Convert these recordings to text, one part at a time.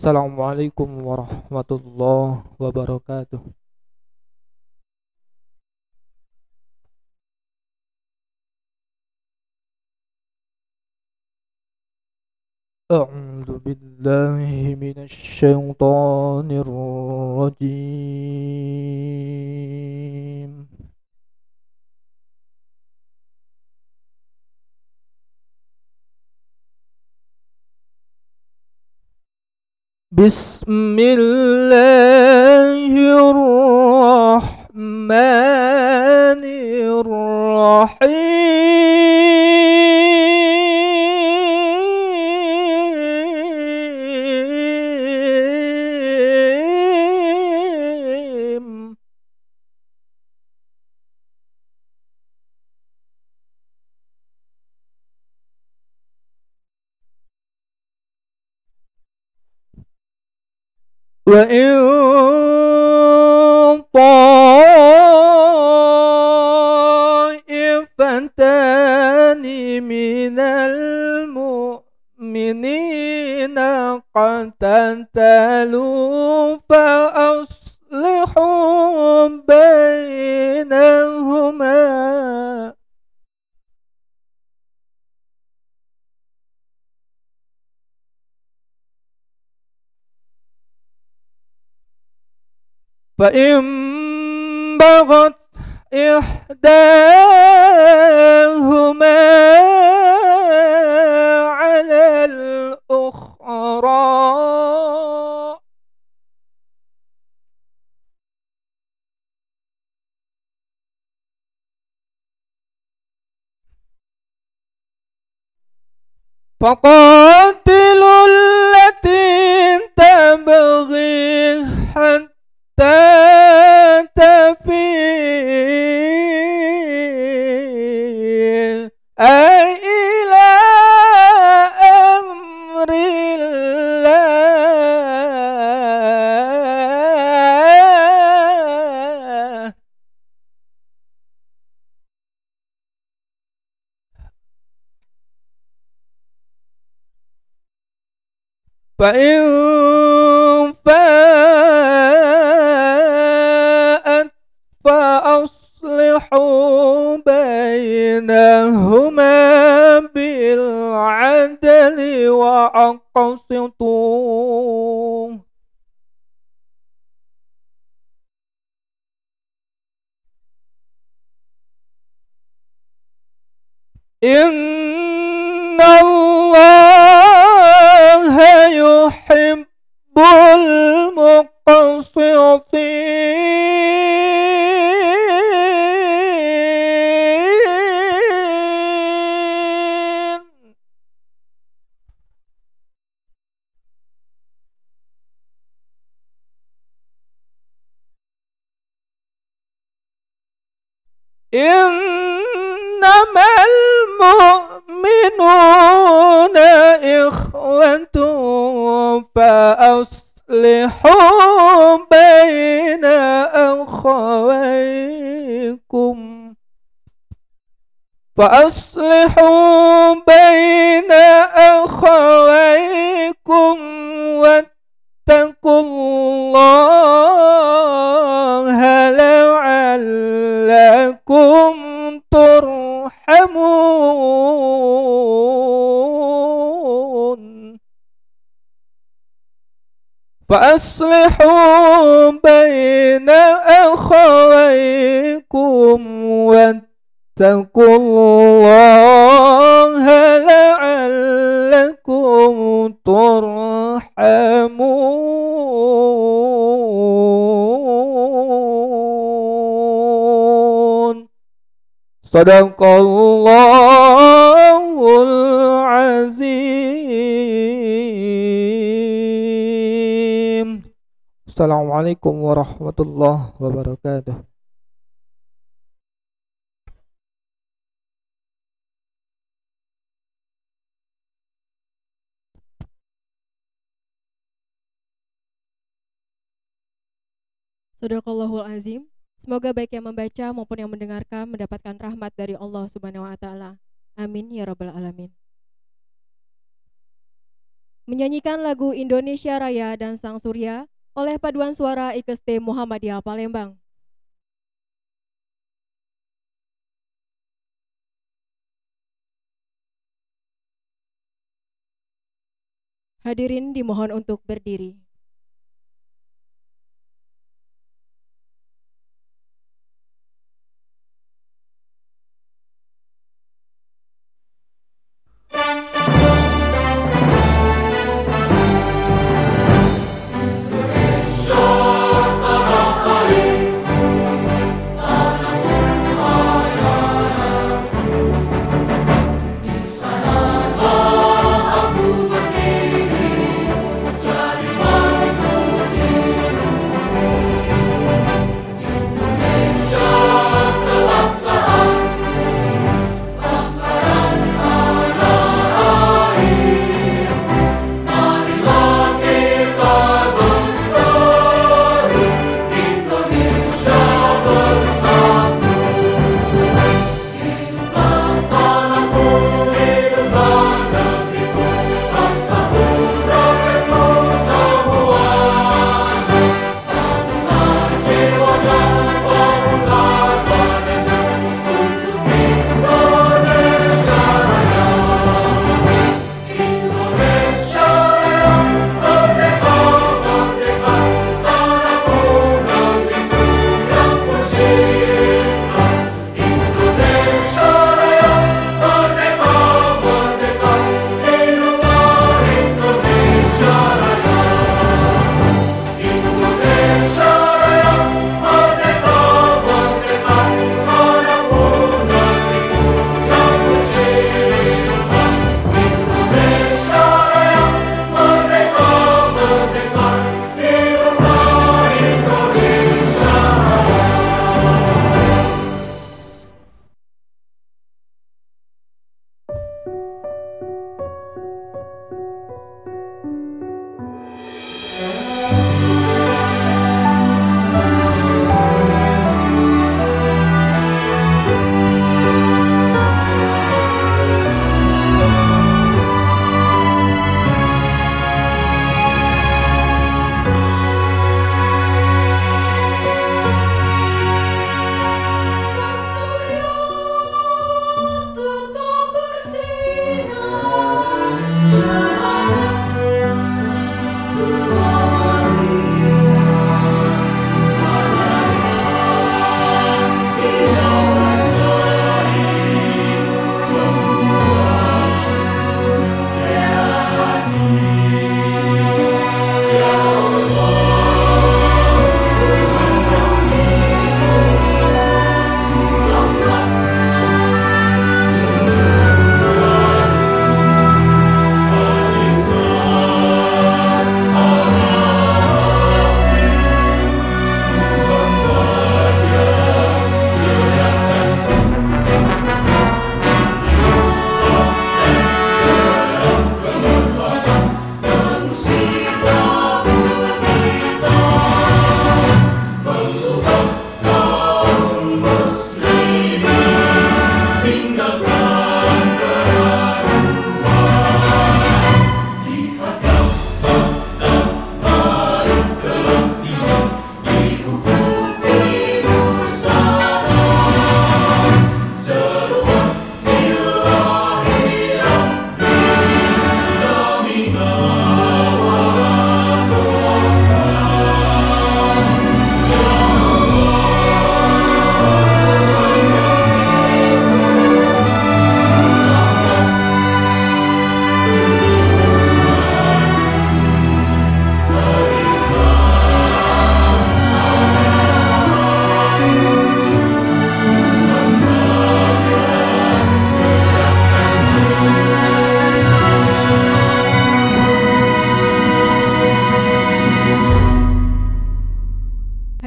Assalamualaikum warahmatullahi wabarakatuh. A'udzu billahi minasy syaithanir rajim. Bismillahirrahmanirrahim. وإن طائفتان من المؤمنين اقتتلوا فأصلحوا بينهما فإن بغت إحداهما على الأخرى فقاتلوا التي تبغي حتى تفيء إلى أمر الله فإن فاءت فأصلحوا بينهما بالعدل وأقسطوا إن الله يحب المقسطين إنما المؤمنون إخوة فأصلحوا بين أخويكم واتقوا الله لعلكم ترحمون فأصلحوا بين أخويكم واتقوا الله لعلكم ترحمون Sadaqallahul azim. Assalamualaikum warahmatullahi wabarakatuh. Sadaqallahul azim. Semoga baik yang membaca maupun yang mendengarkan mendapatkan rahmat dari Allah Subhanahu wa taala. Amin ya rabbal alamin. menyanyikan lagu Indonesia Raya dan Sang Surya oleh paduan suara IKST Muhammadiyah Palembang. Hadirin dimohon untuk berdiri.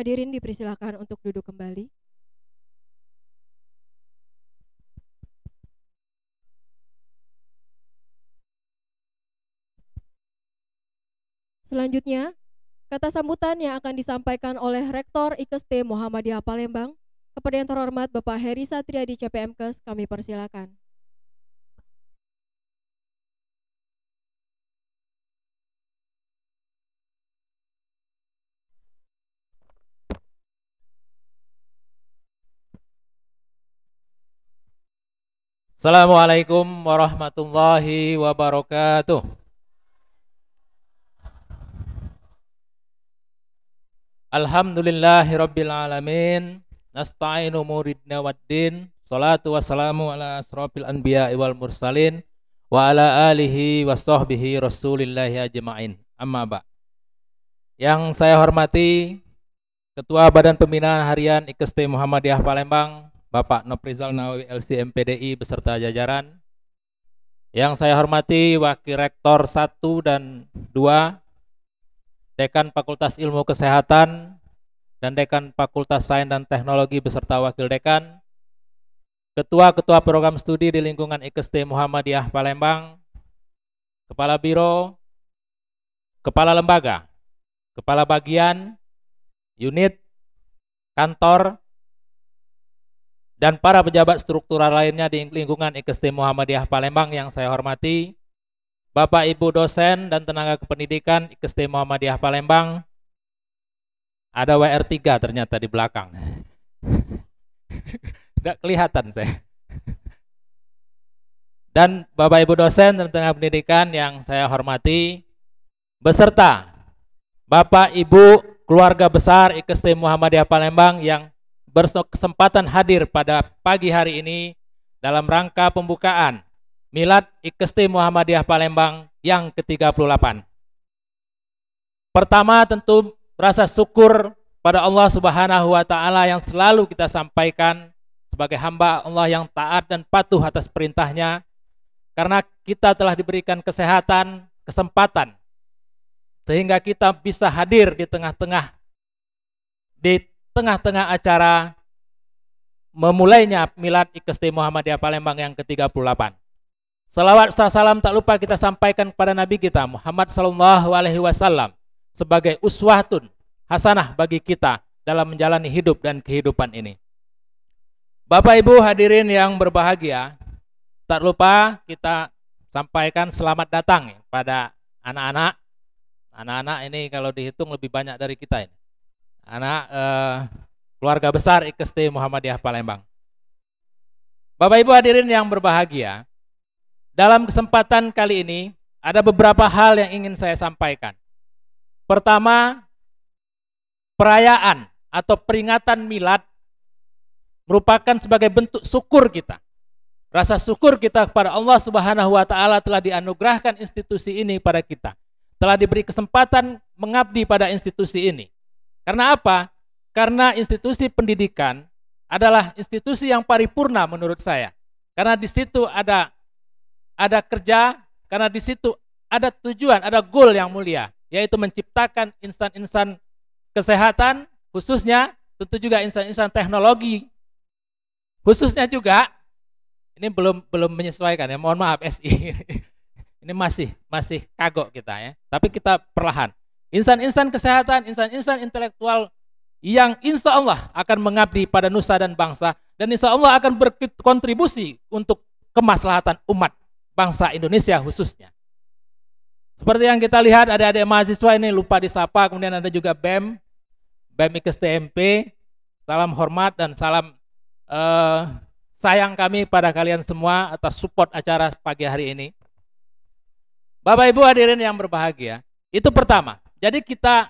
Hadirin dipersilakan untuk duduk kembali. Selanjutnya, kata sambutan yang akan disampaikan oleh Rektor IKST Muhammadiyah Palembang kepada yang terhormat Bapak Heri Satria di CPMKes, kami persilakan. Assalamualaikum warahmatullahi wabarakatuh. Alhamdulillahirabbil alamin. Nasta'inu muridna waddin. Salatu wassalamu ala asrofil anbiya'i wal mursalin wa ala alihi wa sahbihi rasulillahi ajma'in. Amma ba'. Yang saya hormati Ketua Badan Pembinaan Harian IKST Muhammadiyah Palembang, Bapak Noprizal Nawawi LC MPDI beserta jajaran. Yang saya hormati Wakil Rektor 1 dan 2, Dekan Fakultas Ilmu Kesehatan dan Dekan Fakultas Sains dan Teknologi beserta Wakil Dekan, Ketua-Ketua Program Studi di lingkungan IKST Muhammadiyah Palembang, Kepala Biro, Kepala Lembaga, Kepala Bagian, Unit, Kantor, dan para pejabat struktural lainnya di lingkungan IKST Muhammadiyah Palembang yang saya hormati, Bapak Ibu dosen dan tenaga kependidikan IKST Muhammadiyah Palembang. Ada WR3 ternyata di belakang. Tidak kelihatan saya. Dan Bapak Ibu dosen dan tenaga pendidikan yang saya hormati, beserta Bapak Ibu keluarga besar IKST Muhammadiyah Palembang yang berkesempatan hadir pada pagi hari ini dalam rangka pembukaan Milad IKST Muhammadiyah Palembang yang ke-38. Pertama tentu rasa syukur pada Allah Subhanahu wa taala yang selalu kita sampaikan sebagai hamba Allah yang taat dan patuh atas perintahnya, karena kita telah diberikan kesehatan, kesempatan sehingga kita bisa hadir di tengah-tengah acara memulainya Milad IKST Muhammadiyah Palembang yang ke-38. Salawat salam tak lupa kita sampaikan kepada Nabi kita Muhammad sallallahu alaihi wasallam sebagai uswatun hasanah bagi kita dalam menjalani hidup dan kehidupan ini. Bapak Ibu hadirin yang berbahagia, tak lupa kita sampaikan selamat datang pada anak-anak. Anak-anak ini kalau dihitung lebih banyak dari kita ini. Anak keluarga besar IKST Muhammadiyah Palembang. Bapak Ibu hadirin yang berbahagia, dalam kesempatan kali ini ada beberapa hal yang ingin saya sampaikan. Pertama, perayaan atau peringatan Milad merupakan sebagai bentuk syukur kita. Rasa syukur kita kepada Allah Subhanahu wa taala telah dianugerahkan institusi ini pada kita. Telah diberi kesempatan mengabdi pada institusi ini. Karena apa? Karena institusi pendidikan adalah institusi yang paripurna menurut saya. Karena di situ ada kerja, karena di situ ada tujuan, ada goal yang mulia, yaitu menciptakan insan-insan kesehatan, khususnya tentu juga insan-insan teknologi. Khususnya juga ini belum menyesuaikan ya, mohon maaf SI. Ini masih kagok kita ya. Tapi kita perlahan. Insan-insan kesehatan, insan-insan intelektual yang insya Allah akan mengabdi pada nusa dan bangsa, dan insya Allah akan berkontribusi untuk kemaslahatan umat bangsa Indonesia khususnya. Seperti yang kita lihat, ada adik mahasiswa ini lupa disapa, kemudian ada juga BEM IKST MP. Salam hormat dan salam sayang kami pada kalian semua atas support acara pagi hari ini. Bapak Ibu hadirin yang berbahagia, itu pertama. Jadi kita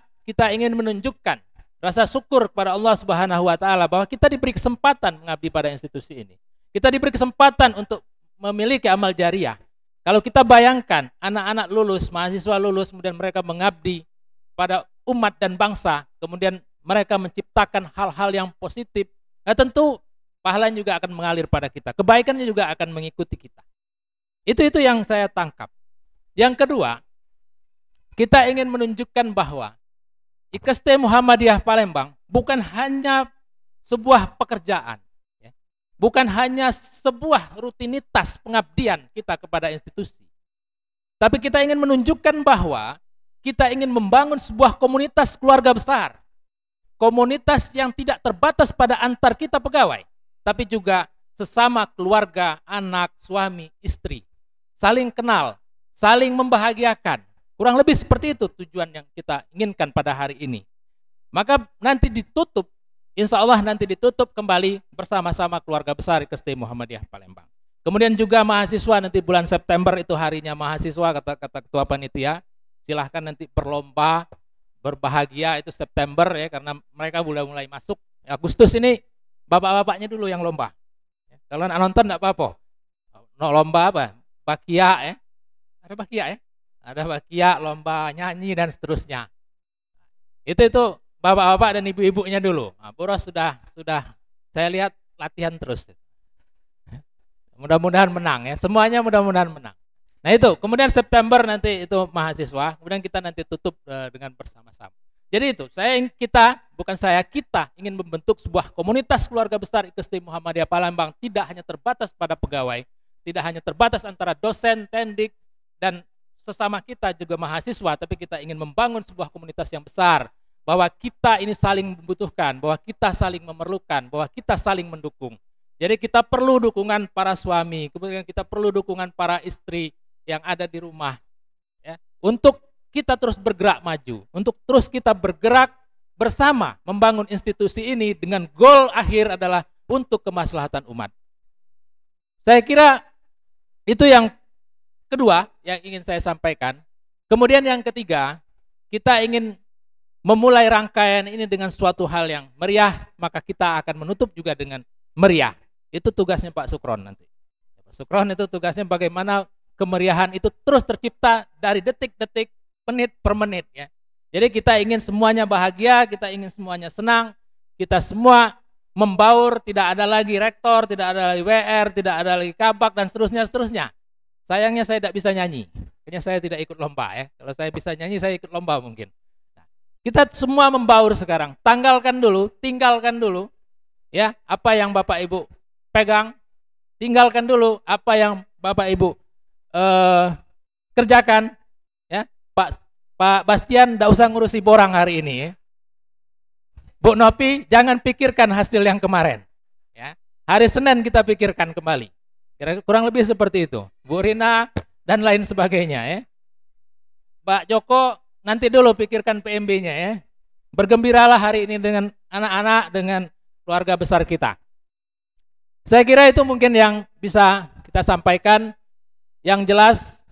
ingin menunjukkan rasa syukur kepada Allah Subhanahu wa taala bahwa kita diberi kesempatan mengabdi pada institusi ini. Kita diberi kesempatan untuk memiliki amal jariah. Kalau kita bayangkan anak-anak lulus, mahasiswa lulus, kemudian mereka mengabdi pada umat dan bangsa, kemudian mereka menciptakan hal-hal yang positif, nah tentu pahalanya juga akan mengalir pada kita, kebaikannya juga akan mengikuti kita. Itu yang saya tangkap. Yang kedua, kita ingin menunjukkan bahwa IKST Muhammadiyah Palembang bukan hanya sebuah pekerjaan, bukan hanya sebuah rutinitas pengabdian kita kepada institusi, tapi kita ingin menunjukkan bahwa kita ingin membangun sebuah komunitas keluarga besar, komunitas yang tidak terbatas pada antar kita pegawai, tapi juga sesama keluarga, anak, suami, istri, saling kenal, saling membahagiakan. Kurang lebih seperti itu tujuan yang kita inginkan pada hari ini. Maka nanti ditutup, insya Allah nanti ditutup kembali bersama-sama keluarga besar IKST Muhammadiyah Palembang. Kemudian juga mahasiswa nanti bulan September itu harinya mahasiswa, kata ketua panitia. Silahkan nanti berlomba, berbahagia itu September ya, karena mereka mulai masuk. Agustus ini bapak-bapaknya dulu yang lomba. Kalau nonton enggak apa-apa. Lomba apa? Bakia ya. Ada bakia ya? Ada bakia, lomba nyanyi dan seterusnya. Itu bapak-bapak dan ibu-ibunya dulu. Nah, Boros sudah saya lihat latihan terus. Mudah-mudahan menang ya. Semuanya mudah-mudahan menang. Nah itu, kemudian September nanti itu mahasiswa, kemudian kita nanti tutup dengan bersama-sama. Jadi itu, kita ingin membentuk sebuah komunitas keluarga besar IKST Muhammadiyah Palembang, tidak hanya terbatas pada pegawai, tidak hanya terbatas antara dosen, tendik, dan sesama kita juga mahasiswa, tapi kita ingin membangun sebuah komunitas yang besar, bahwa kita ini saling membutuhkan, bahwa kita saling memerlukan, bahwa kita saling mendukung. Jadi kita perlu dukungan para suami, kemudian kita perlu dukungan para istri yang ada di rumah, ya, untuk kita terus bergerak maju, untuk terus kita bergerak bersama membangun institusi ini dengan goal akhir adalah untuk kemaslahatan umat. Saya kira itu yang kedua yang ingin saya sampaikan. Kemudian yang ketiga, kita ingin memulai rangkaian ini dengan suatu hal yang meriah, maka kita akan menutup juga dengan meriah. Itu tugasnya Pak Sukron nanti. Pak Sukron itu tugasnya bagaimana kemeriahan itu terus tercipta dari detik-detik, menit per menit ya. Jadi kita ingin semuanya bahagia, kita ingin semuanya senang, kita semua membaur, tidak ada lagi rektor, tidak ada lagi WR, tidak ada lagi kabak dan seterusnya. Sayangnya saya tidak bisa nyanyi. Kayaknya saya tidak ikut lomba ya. Kalau saya bisa nyanyi saya ikut lomba mungkin. Nah, kita semua membaur sekarang. Tinggalkan dulu ya apa yang Bapak Ibu pegang, tinggalkan dulu apa yang Bapak Ibu kerjakan ya. Pak Bastian tidak usah ngurusi borang hari ini ya. Bu Nopi jangan pikirkan hasil yang kemarin ya. Hari Senin kita pikirkan kembali. Kurang lebih seperti itu. Bu Rina dan lain sebagainya ya. Pak Joko nanti dulu pikirkan PMB-nya ya. Bergembiralah hari ini dengan anak-anak, dengan keluarga besar kita. Saya kira itu mungkin yang bisa kita sampaikan. Yang jelas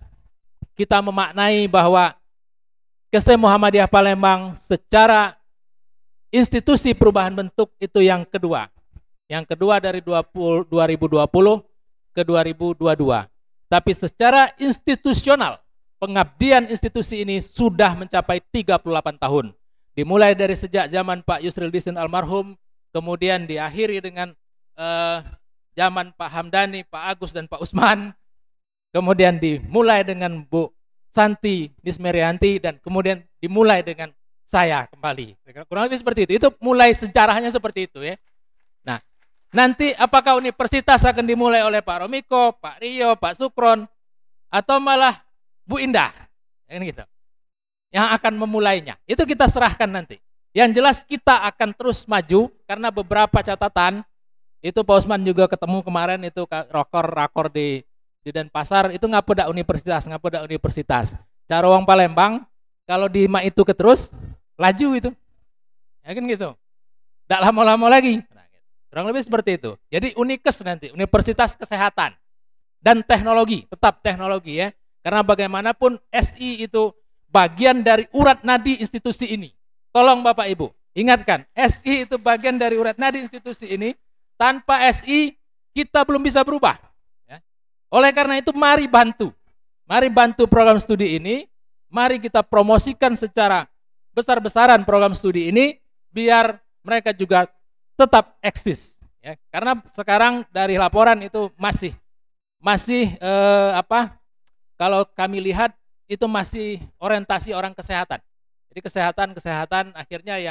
kita memaknai bahwa IKST Muhammadiyah Palembang secara institusi perubahan bentuk itu yang kedua. Yang kedua dari 2020 ke 2022. Tapi secara institusional, pengabdian institusi ini sudah mencapai 38 tahun. Dimulai dari sejak zaman Pak Yusril Disin almarhum, kemudian diakhiri dengan zaman Pak Hamdani, Pak Agus dan Pak Usman, kemudian dimulai dengan Bu Santi Nismerianti, dan kemudian dimulai dengan saya kembali. Kurang lebih seperti itu. Itu mulai sejarahnya seperti itu ya. Nah, nanti apakah universitas akan dimulai oleh Pak Romiko, Pak Rio, Pak Sukron, atau malah Bu Indah, gitu, yang akan memulainya. Itu kita serahkan nanti. Yang jelas kita akan terus maju karena beberapa catatan. Itu Pak Usman juga ketemu kemarin itu rakor di Denpasar, itu ngapedak universitas. Cara orang Palembang kalau di mak itu terus laju itu. Ya kan gitu. Tidak lama-lama lagi. Nah, gitu. Kurang lebih seperti itu. Jadi Unikes nanti, Universitas Kesehatan dan Teknologi, tetap teknologi ya. Karena bagaimanapun SI itu bagian dari urat nadi institusi ini. Tolong Bapak Ibu, ingatkan, SI itu bagian dari urat nadi institusi ini. Tanpa SI kita belum bisa berubah ya. Oleh karena itu mari bantu program studi ini, mari kita promosikan secara besar-besaran program studi ini biar mereka juga tetap eksis ya. Karena sekarang dari laporan itu masih kalau kami lihat itu masih orientasi orang kesehatan. Jadi kesehatan akhirnya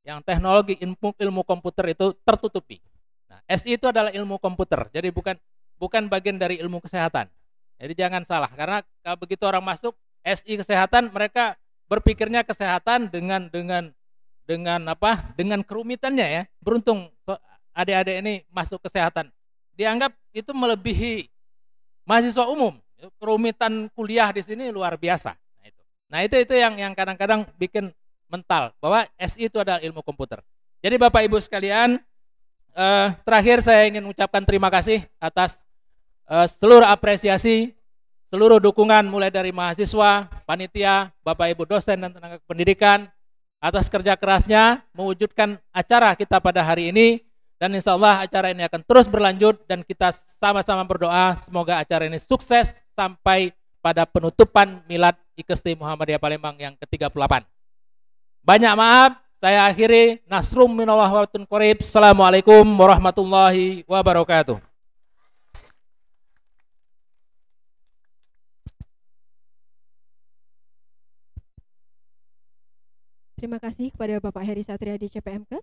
yang teknologi ilmu komputer itu tertutupi. Nah, SI itu adalah ilmu komputer, jadi bukan bagian dari ilmu kesehatan. Jadi jangan salah, karena kalau begitu orang masuk SI kesehatan, mereka berpikirnya kesehatan dengan kerumitannya ya. Beruntung adik-adik ini masuk kesehatan, dianggap itu melebihi mahasiswa umum. Kerumitan kuliah di sini luar biasa. Nah itu yang kadang-kadang bikin mental bahwa SI itu adalah ilmu komputer. Jadi Bapak Ibu sekalian, terakhir saya ingin mengucapkan terima kasih atas seluruh apresiasi, seluruh dukungan mulai dari mahasiswa, panitia, Bapak Ibu dosen dan tenaga pendidikan atas kerja kerasnya mewujudkan acara kita pada hari ini, dan insya Allah acara ini akan terus berlanjut dan kita sama-sama berdoa semoga acara ini sukses sampai pada penutupan Milad IKST Muhammadiyah Palembang yang ke-38. Banyak maaf, saya akhiri. Nasrum minallah wa batun qorib. Assalamualaikum warahmatullahi wabarakatuh. Terima kasih kepada Bapak Heri Satria di CPMKes.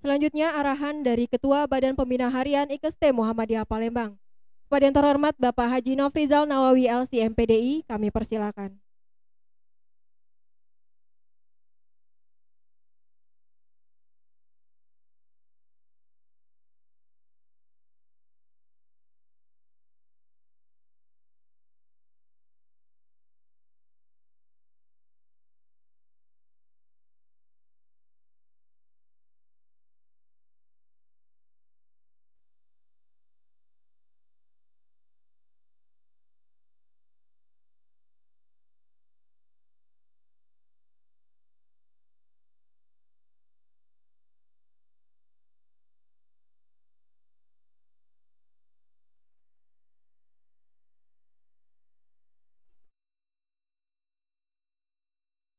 Selanjutnya arahan dari Ketua Badan Pembina Harian IKST Muhammadiyah Palembang. Kepada yang terhormat Bapak Haji Nofrizal Nawawi LC MPDI, kami persilakan.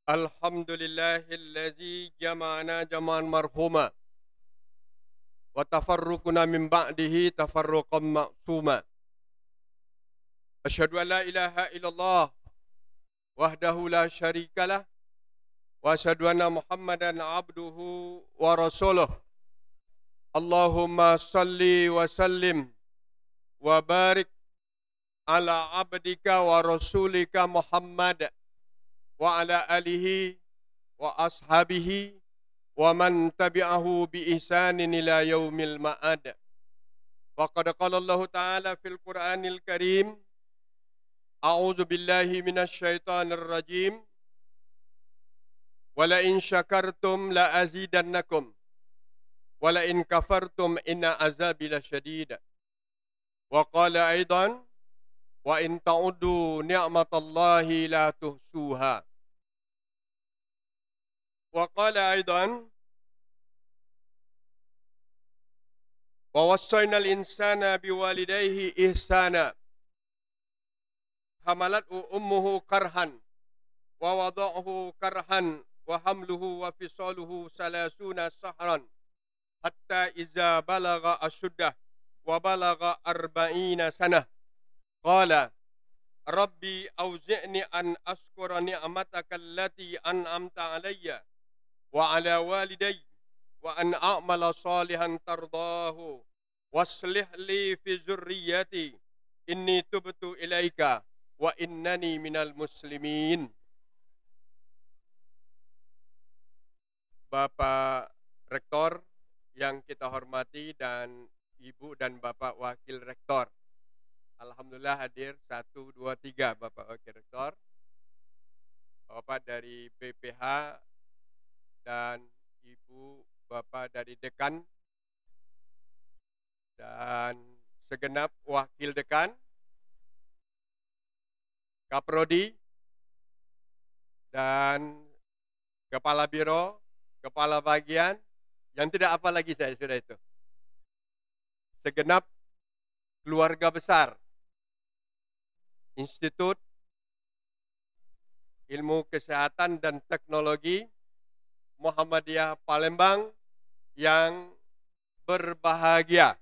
Alhamdulillahilladzi jama'ana jama'an marhuma wa tafarruquna min ba'dihi tafarruqan ma'suma. Asyhadu an la ilaha illallah wahdahu la syarikalah wa asyhadu anna Muhammadan abduhu wa rasuluh. Allahumma salli wa sallim wa barik ala abdika wa rasulika Muhammad wa ala alihi wa ashabihi wa man tabi'ahu bi ihsanin ila yaumil ma'ad. Wa qad qala Allah Ta'ala fil Qur'anil Karim, a'udzu billahi minasy syaithanir rajim, wa la in syakartum la azidannakum wa la in kafartum inna azabi lasyadid. Wa qala aidan, wa in ta'uddu ni'matallahi la tuhsuha. Wa qala aidan, wa wassayna al-insana biwalidayhi ihsana. Hamalathu ummuhu karhan wa wada'uhu karhan wa hamluhu wa fisaluhu salasuna sahran hatta iza balagha ashuddah wa balagha arba'ina sanah. Qala Rabbi auzi'ni an askura ni'mataka allati an'amta alayya wa ala walidayya wa an a'mala salihan tardahu waslih li fi zurriyyati inni tubtu ilaika wa innani minal muslimin. Bapak Rektor yang kita hormati dan Ibu dan Bapak Wakil Rektor, alhamdulillah hadir 1, 2, 3 Bapak Wakil Rektor, Bapak dari BPH dan Ibu Bapak dari Dekan dan segenap Wakil Dekan, Kaprodi dan Kepala Biro, Kepala Bagian, yang tidak apa lagi saya sudah itu. Segenap keluarga besar Institut Ilmu Kesehatan dan Teknologi Muhammadiyah Palembang yang berbahagia.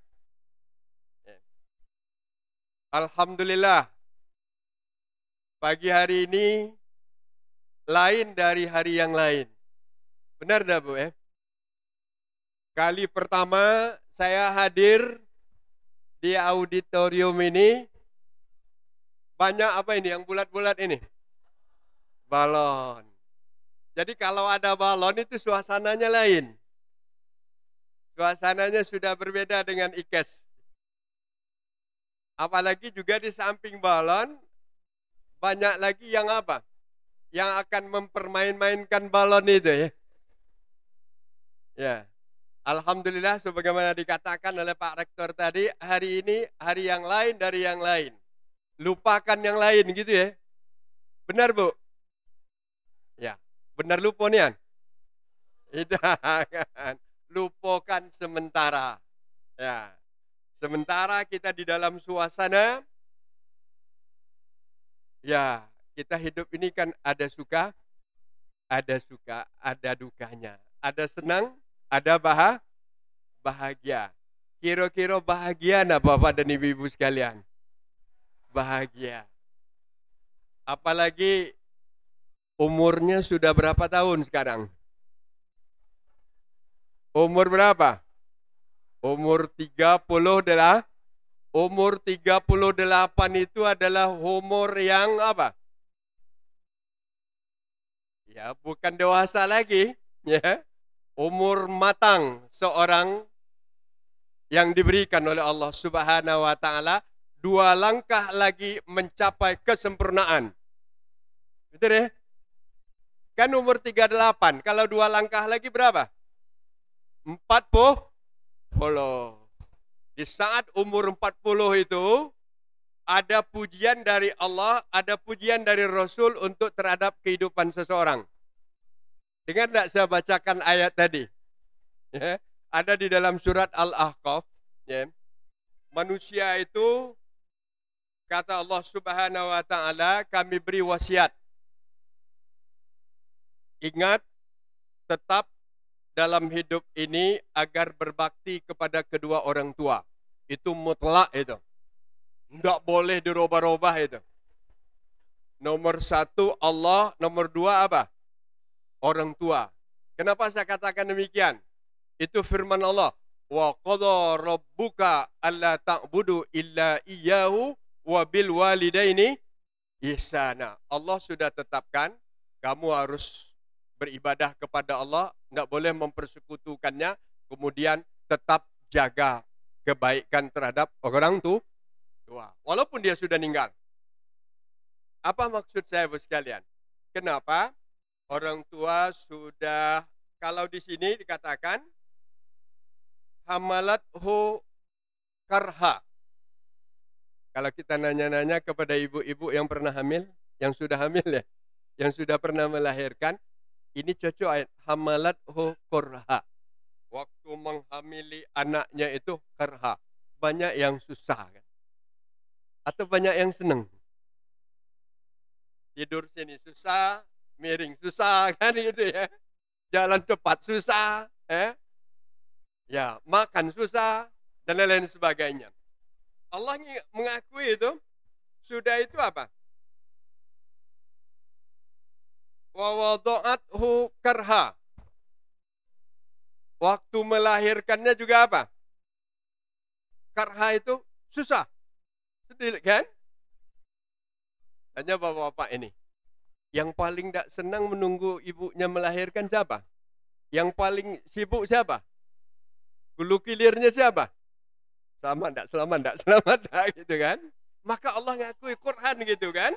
Alhamdulillah, pagi hari ini lain dari hari yang lain. Benar dah Bu ya? Kali pertama saya hadir di auditorium ini, banyak apa ini yang bulat-bulat ini? Balon. Jadi kalau ada balon itu suasananya lain. Suasananya sudah berbeda dengan IKES. Apalagi juga di samping balon, banyak lagi yang apa? Yang akan mempermain-mainkan balon itu ya. Ya. Alhamdulillah sebagaimana dikatakan oleh Pak Rektor tadi, hari ini hari yang lain dari yang lain. Lupakan yang lain gitu ya. Benar Bu? Ya, benar lupa nih. Tidak, lupakan sementara. Ya, sementara kita di dalam suasana, ya kita hidup ini kan ada suka, ada dukanya. Ada senang, ada bahagia. Kira-kira bahagia nak Bapak dan Ibu-ibu sekalian? Bahagia. Apalagi umurnya sudah berapa tahun sekarang? Umur berapa? Umur 38. Umur 38 itu adalah umur yang apa? Ya, bukan dewasa lagi, ya. Umur matang seorang yang diberikan oleh Allah Subhanahu wa taala, 2 langkah lagi mencapai kesempurnaan. Betul ya? Kan umur 38, kalau 2 langkah lagi berapa? 40. Di saat umur 40 itu, ada pujian dari Allah, ada pujian dari Rasul untuk terhadap kehidupan seseorang. Dengar tidak saya bacakan ayat tadi? Ya, ada di dalam surat Al-Ahqaf. Ya. Manusia itu, kata Allah Subhanahu wa taala, kami beri wasiat. Ingat, tetap dalam hidup ini agar berbakti kepada kedua orang tua. Itu mutlak itu. Tidak boleh dirubah-rubah itu. Nomor 1 Allah, nomor 2 apa? Orang tua. Kenapa saya katakan demikian? Itu firman Allah. Wa qadha rabbuka alla ta'budu illa iyyahu wa bil walidaini ihsana. Allah sudah tetapkan kamu harus beribadah kepada Allah, tidak boleh mempersekutukannya, kemudian tetap jaga kebaikan terhadap orang tua, walaupun dia sudah meninggal. Apa maksud saya Bapak sekalian? Kenapa orang tua sudah, kalau di sini dikatakan hamalathu karha. Kalau kita nanya-nanya kepada ibu-ibu yang pernah hamil, yang sudah hamil ya, yang sudah pernah melahirkan, ini cocok ayat hamalathu karha. Waktu menghamili anaknya itu karha. Banyak yang susah kan? Atau banyak yang senang? Tidur sini susah, miring susah kan gitu ya. Jalan cepat susah, ya, makan susah dan lain-lain sebagainya. Allah mengakui itu, sudah itu apa? Wa wada'athu karha. Waktu melahirkannya juga apa? Karha itu susah. Sedih kan? Hanya bapak-bapak ini. Yang paling tidak senang menunggu ibunya melahirkan siapa? Yang paling sibuk siapa? Hulu kilirnya siapa? Selamat enggak gitu kan? Maka Allah ngakui Quran gitu kan?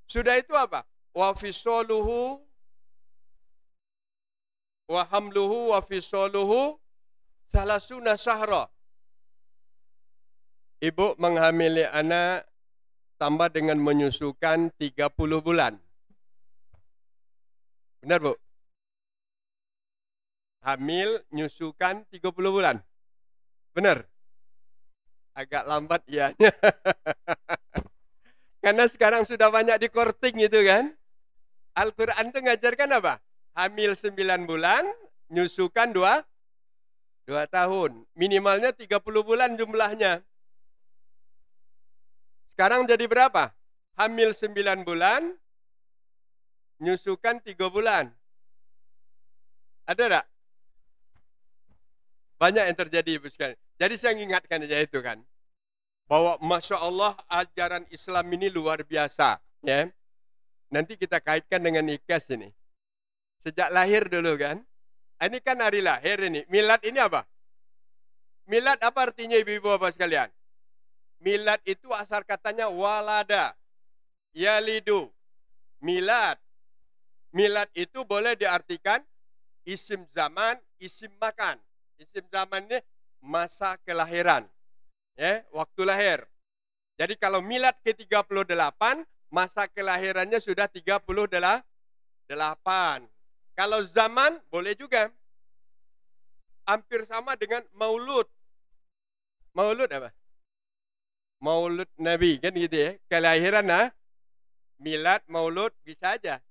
Sudah itu apa? Wa fisaluhu wa hamluhu wa fisaluhu salasuna syahra. Ibu menghamili anak tambah dengan menyusukan 30 bulan. Benar, Bu? Hamil, nyusukan 30 bulan. Benar? Agak lambat ianya. Karena sekarang sudah banyak di korting itu kan. Al-Quran itu ngajarkan apa? Hamil 9 bulan, nyusukan 2 tahun. Minimalnya 30 bulan jumlahnya. Sekarang jadi berapa? Hamil 9 bulan, nyusukan 3 bulan. Ada tak? Banyak yang terjadi Ibu sekalian. Jadi saya mengingatkan aja itu kan. Bahwa Masya Allah ajaran Islam ini luar biasa. Ya. Nanti kita kaitkan dengan IKAS ini. Sejak lahir dulu kan. Ini kan hari lahir ini. Milad ini apa? Milad apa artinya ibu-ibu bapak sekalian? Milad itu asal katanya walada. Yalidu. Milad. Milad itu boleh diartikan isim zaman, isim makan. Isim zaman ini masa kelahiran. Ya, waktu lahir. Jadi kalau milad ke-38, masa kelahirannya sudah 38. Kalau zaman, boleh juga. Hampir sama dengan maulud. Maulud apa? Maulud Nabi, kan gitu ya. Kelahiran, milad, maulud, bisa aja.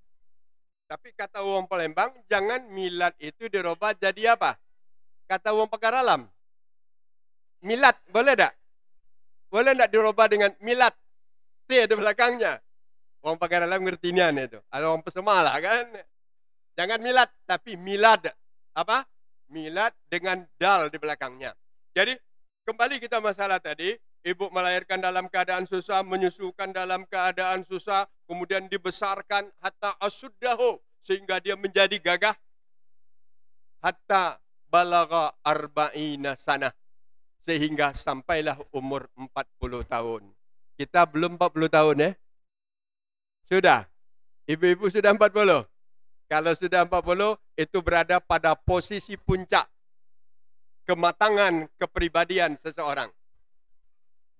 Tapi kata orang Palembang, jangan milad itu dirubah jadi apa? Kata orang Pekaralam. Milad, boleh tak? Boleh tak dirubah dengan milad? T di belakangnya. Orang Pekaralam ngerti nian itu. Ada orang Pesema lah kan. Jangan milad, tapi milad. Apa? Milad dengan dal di belakangnya. Jadi, kembali kita masalah tadi. Ibu melahirkan dalam keadaan susah, menyusukan dalam keadaan susah, kemudian dibesarkan hatta asuddahu, sehingga dia menjadi gagah. Hatta balagha arba'ina sanah, sehingga sampailah umur 40 tahun. Kita belum 40 tahun ya? Sudah? Ibu-ibu sudah 40? Kalau sudah 40, itu berada pada posisi puncak kematangan kepribadian seseorang.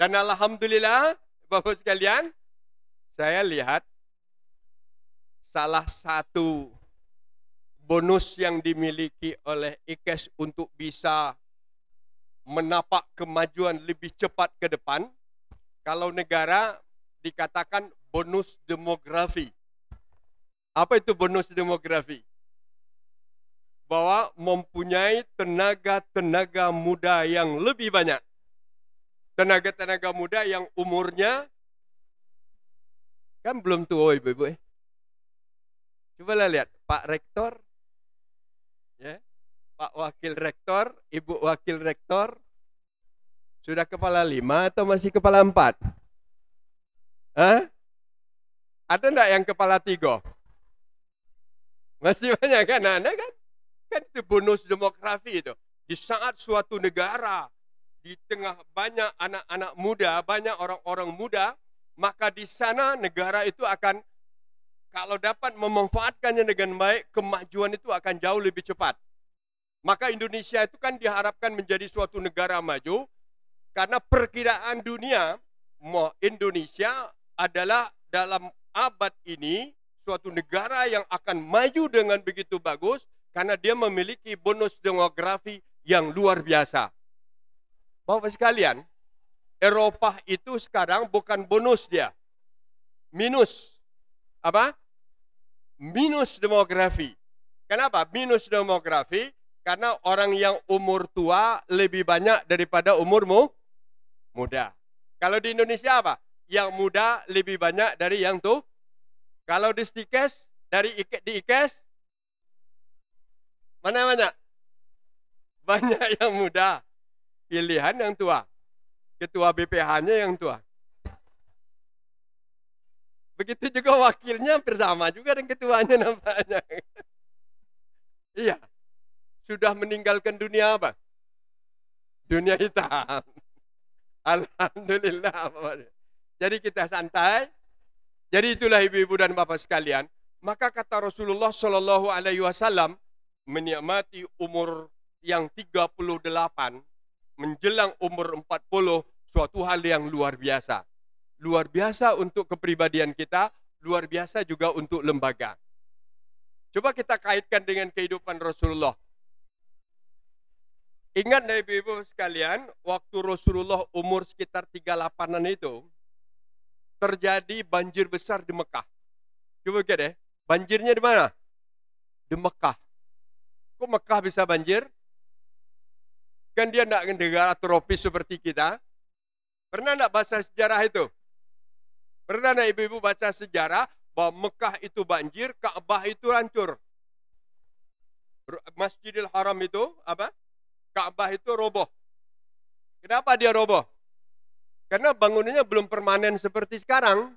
Dan alhamdulillah, Bapak sekalian, saya lihat salah satu bonus yang dimiliki oleh IKES untuk bisa menapak kemajuan lebih cepat ke depan, kalau negara dikatakan bonus demografi. Apa itu bonus demografi? Bahwa mempunyai tenaga-tenaga muda yang lebih banyak. Tenaga-tenaga muda yang umurnya kan belum tua ibu-ibu. Coba lihat Pak Rektor, ya, Pak Wakil Rektor, Ibu Wakil Rektor, sudah kepala 5 atau masih kepala 4? Hah? Ada enggak yang kepala 3? Masih banyak kan? Nah, kan itu bonus demografi itu. Di saat suatu negara di tengah banyak anak-anak muda, banyak orang-orang muda, maka di sana negara itu akan, kalau dapat memanfaatkannya dengan baik, kemajuan itu akan jauh lebih cepat. Maka Indonesia itu kan diharapkan menjadi suatu negara maju, karena perkiraan dunia, Indonesia adalah dalam abad ini suatu negara yang akan maju dengan begitu bagus, karena dia memiliki bonus demografi yang luar biasa. Bapak sekalian, Eropa itu sekarang bukan bonus dia. Minus. Apa? Minus demografi. Kenapa? Minus demografi. Karena orang yang umur tua lebih banyak daripada umurmu muda. Kalau di Indonesia apa? Yang muda lebih banyak dari yang tua. Kalau di IKES, di IKES, mana banyak? Banyak yang muda. Pilihan yang tua. Ketua BPH-nya yang tua. Begitu juga wakilnya bersama juga dengan ketuanya nampaknya. Iya. Sudah meninggalkan dunia apa? Dunia hitam. Alhamdulillah. Jadi kita santai. Jadi itulah ibu-ibu dan bapak sekalian. Maka kata Rasulullah Shallallahu Alaihi Wasallam, menikmati umur yang 38 menjelang umur 40 suatu hal yang luar biasa. Luar biasa untuk kepribadian kita, luar biasa juga untuk lembaga. Coba kita kaitkan dengan kehidupan Rasulullah. Ingat ibu-ibu sekalian, waktu Rasulullah umur sekitar 38-an itu, terjadi banjir besar di Mekah. Coba lihat deh, banjirnya di mana? Di Mekah. Kok Mekah bisa banjir? Kan dia tidak negara tropis seperti kita. Pernah tidak baca sejarah itu? Pernah tidak ibu-ibu baca sejarah bahwa Mekah itu banjir, Ka'bah itu hancur. Masjidil Haram itu apa? Ka'bah itu roboh. Kenapa dia roboh? Karena bangunannya belum permanen seperti sekarang.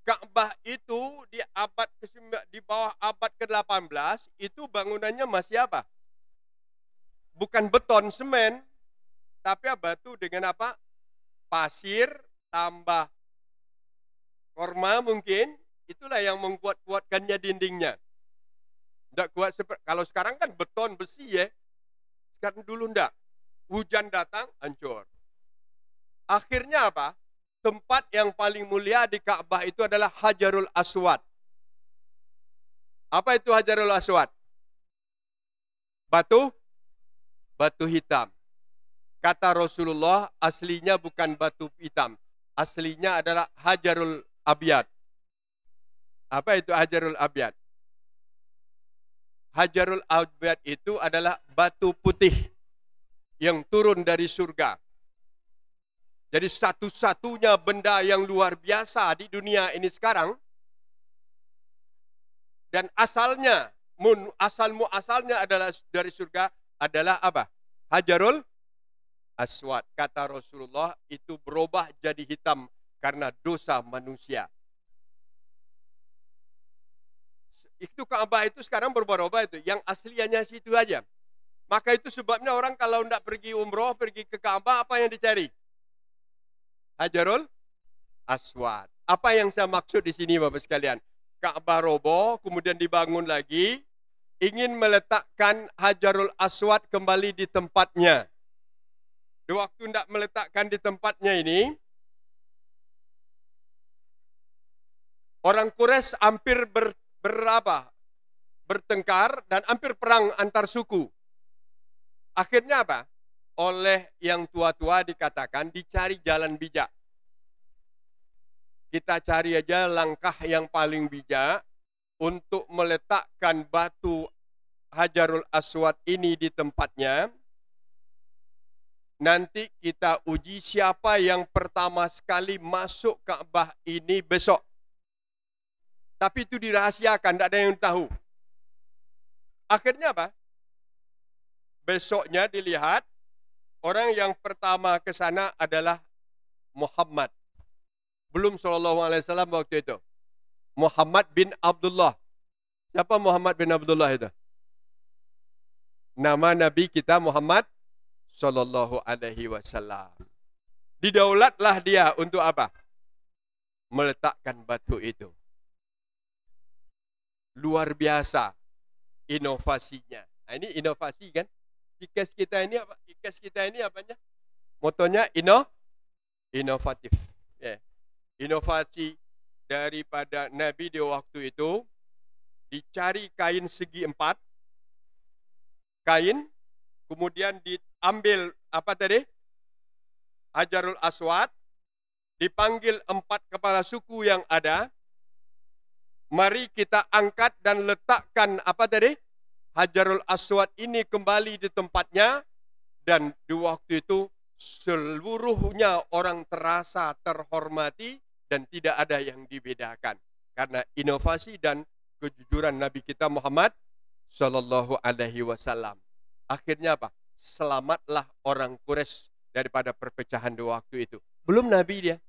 Ka'bah itu di bawah abad ke-18 itu bangunannya masih apa? Bukan beton, semen, tapi batu dengan apa? Pasir tambah korma mungkin. Itulah yang membuat-kuatkannya dindingnya. Tidak kuat seperti kalau sekarang kan beton besi ya. Sekarang dulu enggak. Hujan datang, hancur. Akhirnya apa? Tempat yang paling mulia di Ka'bah itu adalah Hajarul Aswad. Apa itu Hajarul Aswad? Batu hitam. Kata Rasulullah, aslinya bukan batu hitam. Aslinya adalah Hajarul Abyad. Apa itu Hajarul Abyad? Hajarul Abyad itu adalah batu putih yang turun dari surga. Jadi satu-satunya benda yang luar biasa di dunia ini sekarang, dan asalnya adalah dari surga, adalah apa? Hajarul Aswad. Kata Rasulullah, itu berubah jadi hitam karena dosa manusia. Itu Ka'bah itu sekarang berubah-ubah itu. Yang aslinya situ aja. Maka itu sebabnya orang kalau tidak pergi umroh, pergi ke Ka'bah, apa yang dicari? Hajarul Aswad. Apa yang saya maksud di sini Bapak sekalian? Ka'bah roboh, kemudian dibangun lagi, ingin meletakkan Hajarul Aswad kembali di tempatnya. Di waktu tidak meletakkan di tempatnya ini, orang Quraisy hampir bertengkar dan hampir perang antar suku. Akhirnya apa? Oleh yang tua-tua dikatakan dicari jalan bijak. Kita cari aja langkah yang paling bijak untuk meletakkan batu Hajarul Aswad ini di tempatnya. Nanti kita uji siapa yang pertama sekali masuk Ka'bah ini besok. Tapi itu dirahasiakan, tidak ada yang tahu. Akhirnya apa? Besoknya dilihat, orang yang pertama ke sana adalah Muhammad. Belum SAW waktu itu. Muhammad bin Abdullah. Siapa Muhammad bin Abdullah itu? Nama Nabi kita Muhammad SAW. Didaulatlah dia untuk apa? Meletakkan batu itu. Luar biasa inovasinya. Nah, ini inovasi kan? IKES kita ini apanya? Motonya inovatif. Yeah. Inovasi daripada Nabi di waktu itu, dicari kain segi 4, kain, kemudian diambil apa tadi? Hajarul Aswad, dipanggil 4 kepala suku yang ada, mari kita angkat dan letakkan apa tadi? Hajarul Aswad ini kembali di tempatnya, dan di waktu itu seluruhnya orang terasa terhormati dan tidak ada yang dibedakan karena inovasi dan kejujuran Nabi kita Muhammad sallallahu alaihi wasallam. Akhirnya apa? Selamatlah orang Quraisy daripada perpecahan di waktu itu. Belum Nabi dia.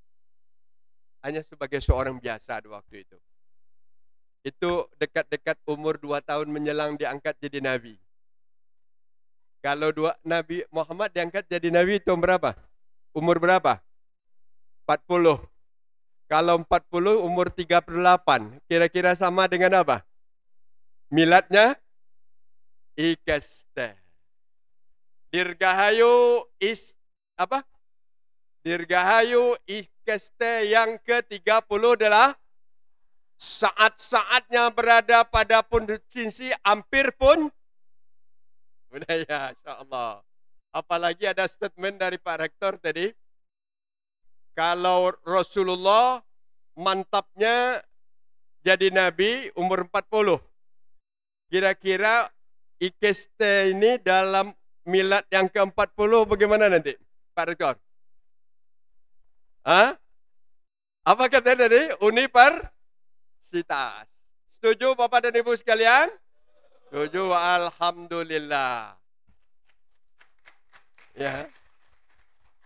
Hanya sebagai seorang biasa di waktu itu. Itu dekat-dekat umur 2 tahun menjelang diangkat jadi Nabi. Kalau Nabi Muhammad diangkat jadi Nabi itu berapa? Umur berapa? 40. Kalau 40 umur 38. Kira-kira sama dengan apa? Miladnya? Ikeste. Dirgahayu Dirgahayu Ikeste yang ke-30 adalah saat-saatnya berada pada posisi hampir pun budaya, insyaAllah. Apalagi ada statement dari Pak Rektor tadi, kalau Rasulullah mantapnya jadi Nabi umur 40. Kira-kira Ikeste ini dalam milad yang ke-40 bagaimana nanti, Pak Rektor? Apa kata tadi? Universitas. Setuju Bapak dan Ibu sekalian? Setuju, alhamdulillah. Ya.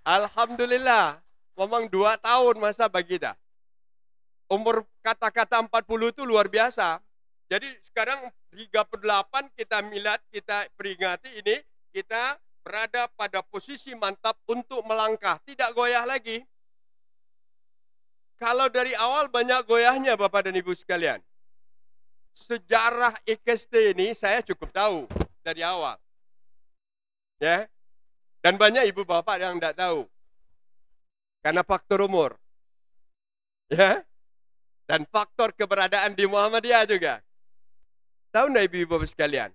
Alhamdulillah. Memang 2 tahun masa bagi dah. Umur kata-kata 40 itu luar biasa. Jadi sekarang 38 kita milad, kita peringati ini, kita berada pada posisi mantap untuk melangkah, tidak goyah lagi. Kalau dari awal banyak goyahnya Bapak dan Ibu sekalian. Sejarah IKST ini saya cukup tahu dari awal. Ya. Dan banyak ibu bapak yang tidak tahu. Karena faktor umur. Ya. Dan faktor keberadaan di Muhammadiyah juga. Tahu enggak ibu-ibu sekalian?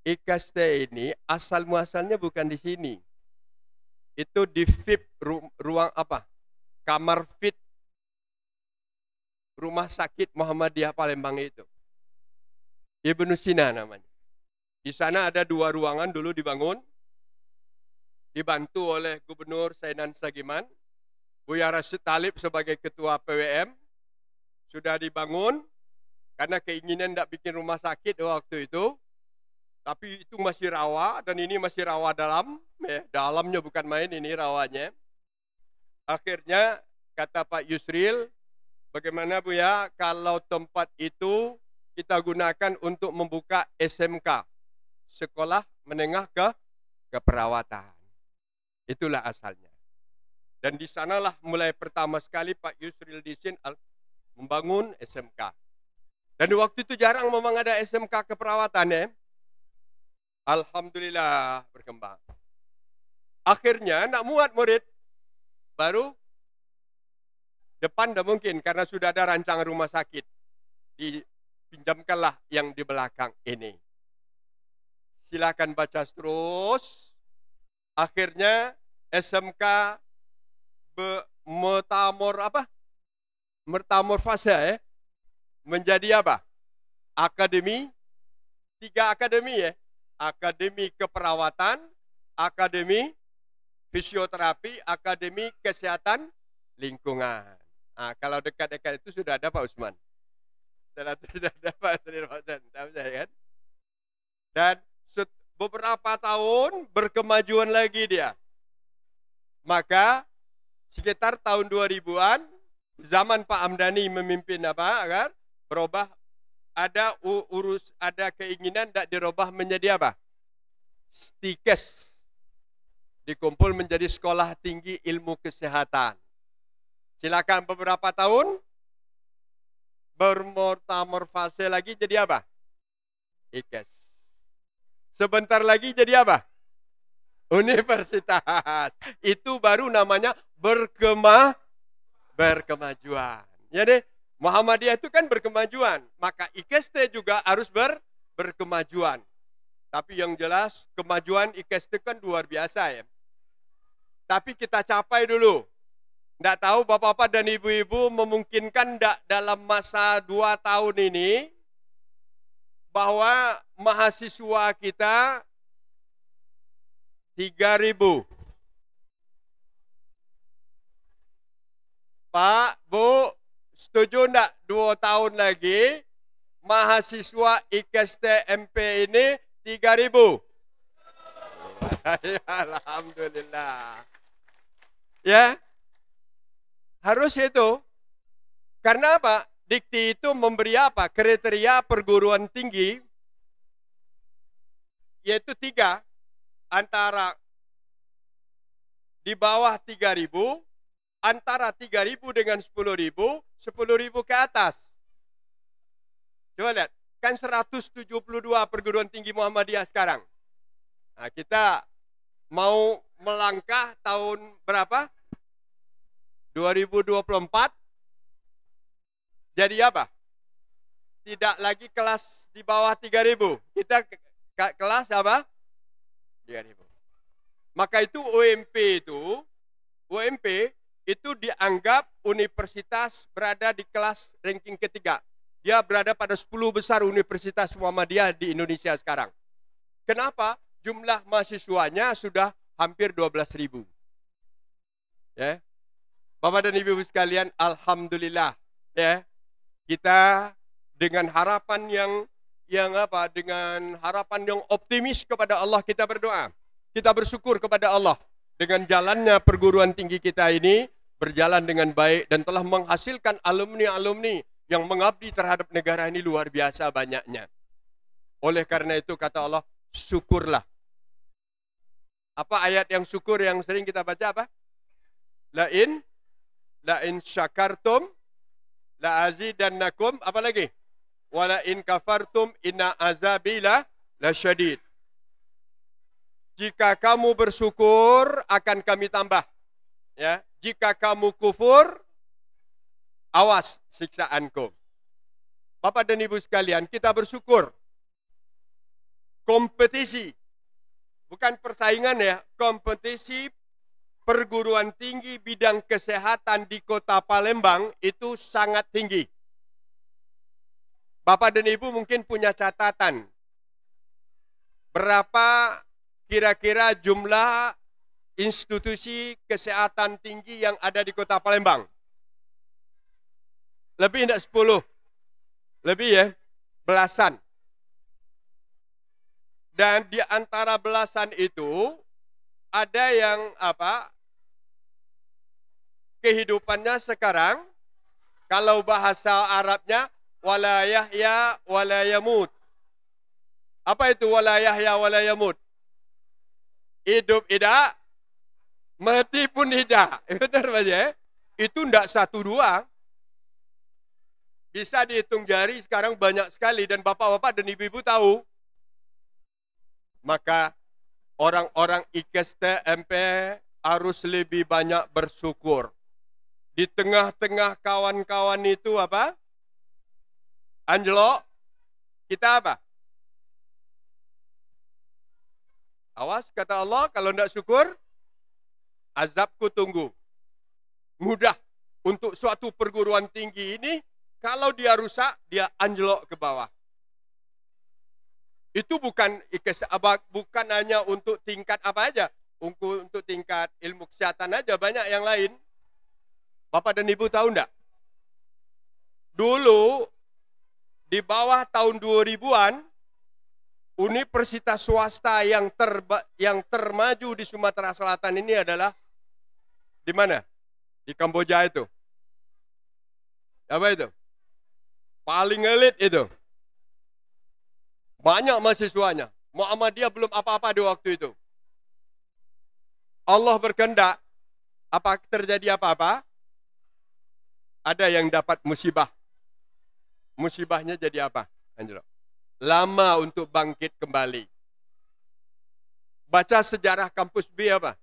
IKST ini asal muasalnya bukan di sini. Itu di VIP ruang apa? Kamar fit Rumah Sakit Muhammadiyah Palembang itu. Ibnu Sina namanya. Di sana ada 2 ruangan dulu dibangun. Dibantu oleh Gubernur Sainan Sagiman. Buya Rashid Talib sebagai ketua PWM. Sudah dibangun. Karena keinginan tidak bikin rumah sakit waktu itu. Tapi itu masih rawa. Dan ini masih rawa dalam. Dalamnya bukan main, ini rawanya. Akhirnya kata Pak Yusril, bagaimana Bu ya kalau tempat itu kita gunakan untuk membuka SMK, Sekolah Menengah Keperawatan. Itulah asalnya. Dan di sanalah mulai pertama sekali Pak Yusril Disin membangun SMK. Dan waktu itu jarang memang ada SMK keperawatan ya. Alhamdulillah berkembang. Akhirnya nak muat murid, baru depan dah mungkin karena sudah ada rancangan rumah sakit. Dipinjamkanlah yang di belakang ini. Silakan baca terus. Akhirnya SMK metamorfase menjadi apa? Akademi, 3 akademi ya. Akademi keperawatan, akademi fisioterapi, akademi kesehatan lingkungan. Nah, kalau dekat-dekat itu sudah ada Pak Usman. Setelah itu sudah ada Pak Sri Rosan, tahu saya kan? Dan beberapa tahun berkemajuan lagi dia. Maka sekitar tahun 2000-an, zaman Pak Amdani memimpin agar berubah, ada keinginan tidak dirubah menjadi apa? STIKES. Dikumpul menjadi Sekolah Tinggi Ilmu Kesehatan. Silakan beberapa tahun bermetamorfase lagi jadi apa? IKES. Sebentar lagi jadi apa? Universitas. Itu baru namanya berkemajuan. Ya deh, Muhammadiyah itu kan berkemajuan. Maka IKST juga harus berkemajuan. Tapi yang jelas kemajuan IKST kan luar biasa ya. Tapi kita capai dulu. Tidak tahu bapak-bapak dan ibu-ibu memungkinkan tidak dalam masa 2 tahun ini bahwa mahasiswa kita 3.000. Pak, Bu, setuju tidak 2 tahun lagi mahasiswa IKST MP ini 3.000? Alhamdulillah. Ya, harus itu. Karena apa? Dikti itu memberi apa? Kriteria perguruan tinggi, yaitu 3. Antara di bawah 3.000, antara 3.000 dengan 10.000, 10.000 ke atas. Coba lihat, kan 172 perguruan tinggi Muhammadiyah sekarang. Nah, kita mau melangkah tahun berapa? 2024. Jadi apa? Tidak lagi kelas di bawah 3.000. Kita kelas apa? 3.000. Maka itu UMP itu dianggap universitas berada di kelas ranking ketiga. Dia berada pada 10 besar universitas Muhammadiyah di Indonesia sekarang. Kenapa? Jumlah mahasiswanya sudah hampir 12.000. Ya. Bapak dan Ibu sekalian, alhamdulillah ya. Kita dengan harapan dengan harapan yang optimis kepada Allah kita berdoa. Kita bersyukur kepada Allah dengan jalannya perguruan tinggi kita ini berjalan dengan baik dan telah menghasilkan alumni-alumni yang mengabdi terhadap negara ini luar biasa banyaknya. Oleh karena itu kata Allah, syukurlah. Apa ayat yang syukur yang sering kita baca apa? La in syakartum la azidannakum, apa lagi? Wala in kafartum inna azabi la syadid. Jika kamu bersyukur, akan kami tambah. Ya, jika kamu kufur, awas siksaanku. Bapak dan Ibu sekalian, kita bersyukur. Kompetisi, bukan persaingan ya, kompetisi perguruan tinggi bidang kesehatan di Kota Palembang itu sangat tinggi. Bapak dan Ibu mungkin punya catatan. Berapa kira-kira jumlah institusi kesehatan tinggi yang ada di Kota Palembang? Lebih tidak 10? Lebih ya? Belasan. Dan di antara belasan itu ada yang kehidupannya sekarang, kalau bahasa Arabnya wala yahya wala yamut. Apa itu wala yahya wala yamut? Hidup tidak, mati pun tidak. Benar saja. Itu tidak 1-2. Bisa dihitung jari, sekarang banyak sekali, dan bapak-bapak dan ibu-ibu tahu. Maka orang-orang IKSTMP harus lebih banyak bersyukur. Di tengah-tengah kawan-kawan itu apa? Anjlok, kita apa? Awas, kata Allah, kalau tidak syukur, azabku tunggu. Mudah untuk suatu perguruan tinggi ini, kalau dia rusak, dia anjlok ke bawah. Itu bukan hanya untuk tingkat apa aja, untuk tingkat ilmu kesehatan aja, banyak yang lain. Bapak dan Ibu tahu enggak? Dulu di bawah tahun 2000-an, universitas swasta yang termaju di Sumatera Selatan ini adalah di mana? Di Kamboja itu. Apa itu? Paling elit itu. Banyak mahasiswanya. Muhammadiyah belum apa-apa di waktu itu. Allah berkehendak, apa terjadi apa-apa? Ada yang dapat musibah. Musibahnya jadi apa, Angelo? Lama untuk bangkit kembali. Baca sejarah kampus B apa?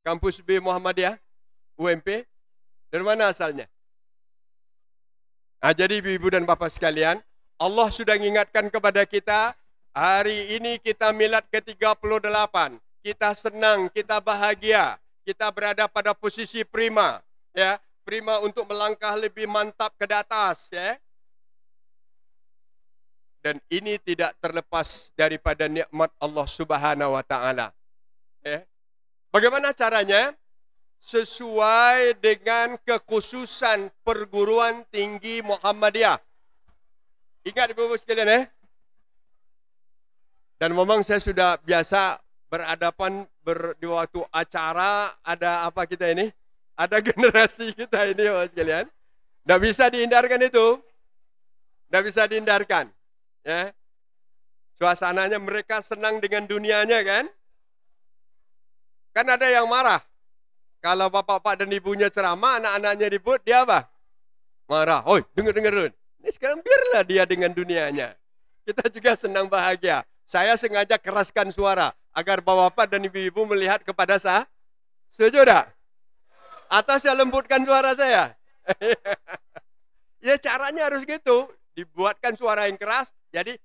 Kampus B Muhammadiyah, UMP. Dari mana asalnya? Nah, jadi ibu dan bapak sekalian, Allah sudah mengingatkan kepada kita, hari ini kita milad ke-38. Kita senang, kita bahagia, kita berada pada posisi prima, ya, prima untuk melangkah lebih mantap ke atas, ya. Dan ini tidak terlepas daripada nikmat Allah Subhanahu wa taala. Ya. Bagaimana caranya? Sesuai dengan kekhususan perguruan tinggi Muhammadiyah. Ingat ibu-ibu sekalian, Dan memang saya sudah biasa berhadapan di waktu acara, ada apa kita ini? Ada generasi kita ini, ibu sekalian. Tidak bisa dihindarkan itu. Tidak bisa dihindarkan. Ya. Suasananya mereka senang dengan dunianya kan? Kan ada yang marah. Kalau bapak-bapak dan ibunya ceramah, anak-anaknya ribut, dia apa? Marah. Oi, dengar dulu. Ini sekarang biarlah dia dengan dunianya. Kita juga senang bahagia. Saya sengaja keraskan suara agar bapak-bapak dan ibu-ibu melihat kepada saya. Setuju tak? Atau saya lembutkan suara saya? Ya caranya harus gitu. Dibuatkan suara yang keras, jadi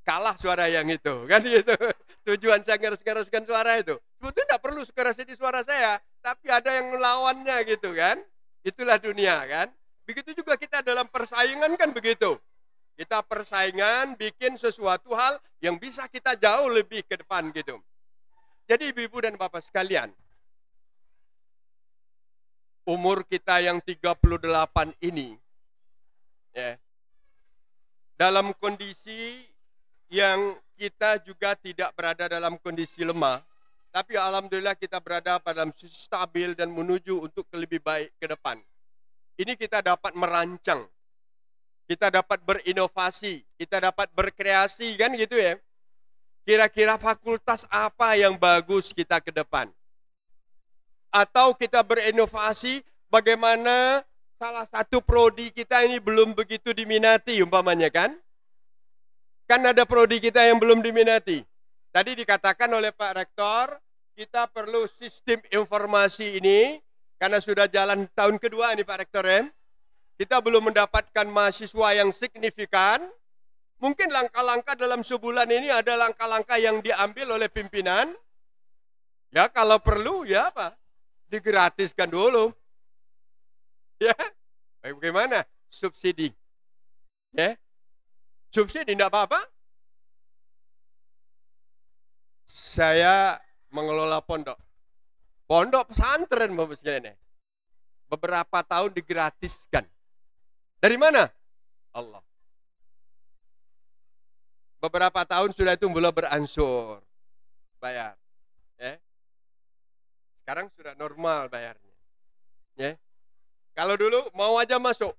kalah suara yang itu. Kan gitu. Tujuan saya ngeres-ngereskan suara itu. Sebetulnya tidak perlu sekeras di suara saya. Tapi ada yang melawannya gitu kan. Itulah dunia kan. Begitu juga kita dalam persaingan kan begitu. Kita persaingan bikin sesuatu hal yang bisa kita jauh lebih ke depan gitu. Jadi ibu-ibu dan bapak sekalian, umur kita yang 38 ini, ya, dalam kondisi yang kita juga tidak berada dalam kondisi lemah, tapi alhamdulillah kita berada pada sisi stabil dan menuju untuk lebih baik ke depan. Ini kita dapat merancang, kita dapat berinovasi, kita dapat berkreasi kan gitu ya. Kira-kira fakultas apa yang bagus kita ke depan? Atau kita berinovasi bagaimana salah satu prodi kita ini belum begitu diminati umpamanya kan? Kan ada prodi kita yang belum diminati. Tadi dikatakan oleh Pak Rektor, kita perlu sistem informasi ini, karena sudah jalan tahun kedua ini Pak Rektor ya. Kita belum mendapatkan mahasiswa yang signifikan. Mungkin langkah-langkah dalam sebulan ini ada langkah-langkah yang diambil oleh pimpinan. Ya kalau perlu ya apa? Digratiskan dulu. Ya, bagaimana? Subsidi. Ya, subsidi tidak apa-apa. Saya mengelola pondok. Pondok pesantren Bapak sekalian. Beberapa tahun digratiskan. Dari mana? Allah. Beberapa tahun sudah itu mulai beransur. Bayar. Ya. Sekarang sudah normal bayarnya. Ya. Kalau dulu mau aja masuk.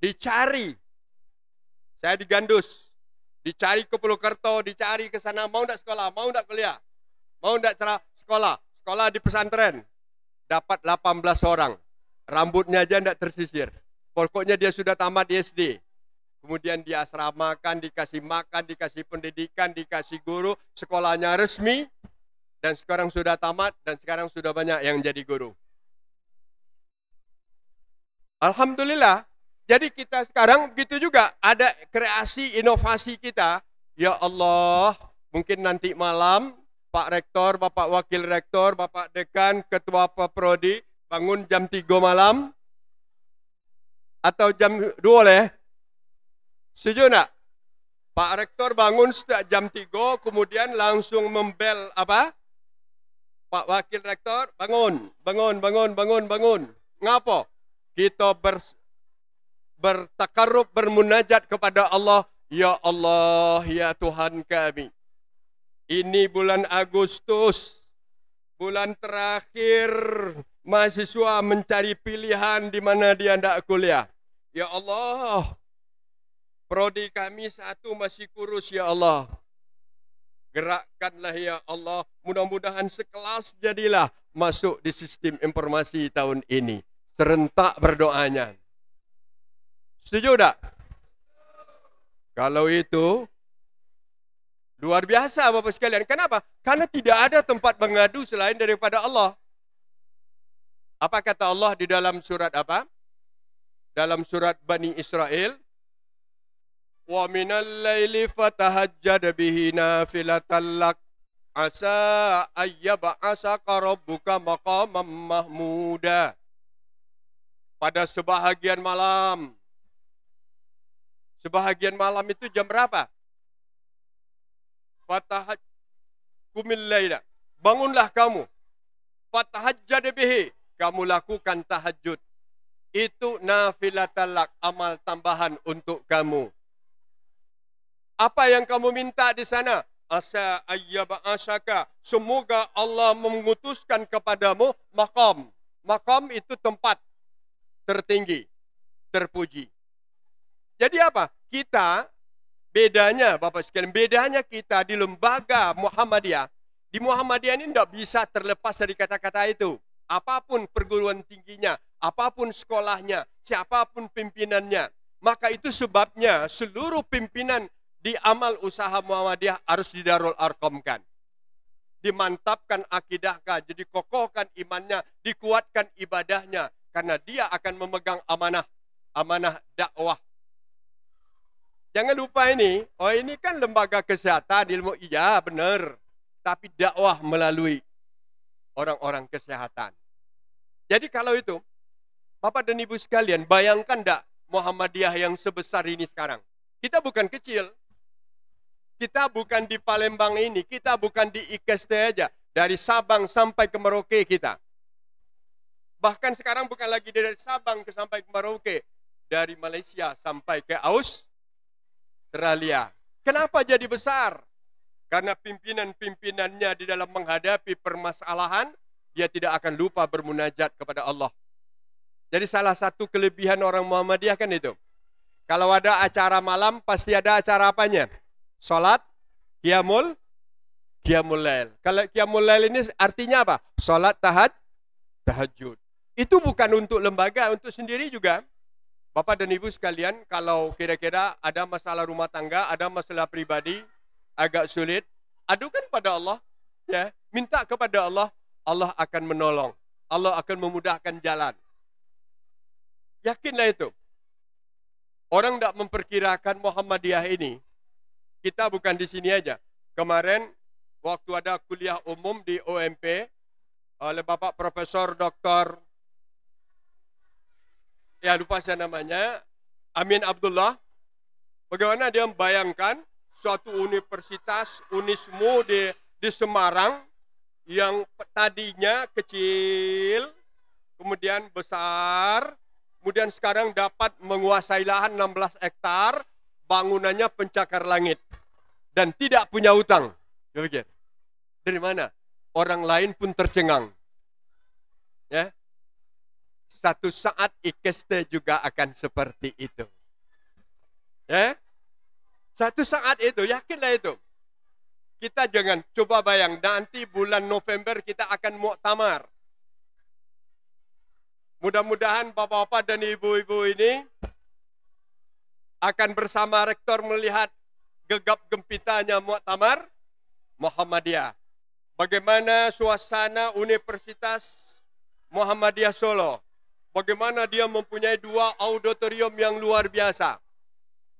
Dicari. Saya digandus. Dicari ke Purwokerto, dicari ke sana. Mau enggak sekolah? Mau enggak kuliah? Mau enggak sekolah? Sekolah di pesantren. Dapat 18 orang. Rambutnya aja enggak tersisir. Pokoknya dia sudah tamat di SD. Kemudian diasramakan, dikasih makan, dikasih pendidikan, dikasih guru. Sekolahnya resmi. Dan sekarang sudah tamat. Dan sekarang sudah banyak yang jadi guru. Alhamdulillah. Jadi kita sekarang begitu juga. Ada kreasi inovasi kita. Ya Allah. Mungkin nanti malam. Pak Rektor, Bapak Wakil Rektor, Bapak Dekan, Ketua Prodi. Bangun jam 3 malam. Atau jam 2 boleh. Setuju enggak? Pak Rektor bangun sejak jam 3, kemudian langsung membel apa? Pak Wakil Rektor bangun. Ngapa? Kita bertakarrub, bermunajat kepada Allah. Ya Allah, ya Tuhan kami. Ini bulan Agustus. Bulan terakhir mahasiswa mencari pilihan di mana dia hendak kuliah. Ya Allah. Prodi kami satu masih kurus ya Allah. Gerakkanlah ya Allah. Mudah-mudahan sekelas jadilah masuk di sistem informasi tahun ini. Serentak berdoanya. Setuju tak? Kalau itu luar biasa Bapak sekalian. Kenapa? Karena tidak ada tempat mengadu selain daripada Allah. Apa kata Allah di dalam surat apa? Dalam surat Bani Israel. Wa minal laili fatahajjad bihi nafilatan lak asa ayyab'asaka rabbuka maqaman mahmuda. Pada sebahagian malam. Sebahagian malam itu jam berapa? Fatahajjad kumil laila. Bangunlah kamu. Fatahajjad bihi. Kamu lakukan tahajud. Itu nafilatan lak, amal tambahan untuk kamu. Apa yang kamu minta di sana? Asa ayyab'asaka. Semoga Allah mengutuskan kepadamu maqam. Maqam itu tempat tertinggi, terpuji. Jadi apa? Kita, bedanya Bapak sekalian, bedanya kita di lembaga Muhammadiyah. Di Muhammadiyah ini tidak bisa terlepas dari kata-kata itu. Apapun perguruan tingginya, apapun sekolahnya, siapapun pimpinannya. Maka itu sebabnya seluruh pimpinan di amal usaha Muhammadiyah harus didarul arqamkan. Dimantapkan akidahnya, jadi kokohkan imannya, dikuatkan ibadahnya. Karena dia akan memegang amanah dakwah. Jangan lupa ini, oh ini kan lembaga kesehatan, ilmu, iya benar. Tapi dakwah melalui orang-orang kesehatan. Jadi kalau itu, Bapak dan Ibu sekalian, bayangkan enggak Muhammadiyah yang sebesar ini sekarang. Kita bukan kecil. Kita bukan di Palembang ini, kita bukan di IKST aja. Dari Sabang sampai ke Merauke kita. Bahkan sekarang bukan lagi dari Sabang sampai ke Merauke. Dari Malaysia sampai ke Australia. Kenapa jadi besar? Karena pimpinan-pimpinannya di dalam menghadapi permasalahan, dia tidak akan lupa bermunajat kepada Allah. Jadi salah satu kelebihan orang Muhammadiyah kan itu. Kalau ada acara malam, pasti ada acara apanya? Salat, qiyamul lail. Kalau qiyamul lail ini artinya apa? Salat tahajud. Itu bukan untuk lembaga, untuk sendiri juga. Bapak dan Ibu sekalian, kalau kira-kira ada masalah rumah tangga, ada masalah pribadi, agak sulit, adukan pada Allah, ya, minta kepada Allah, Allah akan menolong, Allah akan memudahkan jalan. Yakinlah itu. Orang tidak memperkirakan Muhammadiyah ini, kita bukan di sini aja. Kemarin waktu ada kuliah umum di OMP oleh Bapak Profesor Dr. Ya lupa saya namanya, Amin Abdullah, bagaimana dia membayangkan suatu universitas Unismu di Semarang yang tadinya kecil, kemudian besar, kemudian sekarang dapat menguasai lahan 16 hektar, bangunannya pencakar langit, dan tidak punya utang. Dari mana? Orang lain pun tercengang. Ya, satu saat IKST juga akan seperti itu. Ya, satu saat itu, yakinlah itu. Kita jangan coba bayang, nanti bulan November kita akan muktamar. Mudah-mudahan bapak-bapak dan ibu-ibu ini akan bersama rektor melihat gegap gempitanya muktamar Muhammadiyah. Bagaimana suasana Universitas Muhammadiyah Solo. Bagaimana dia mempunyai 2 auditorium yang luar biasa.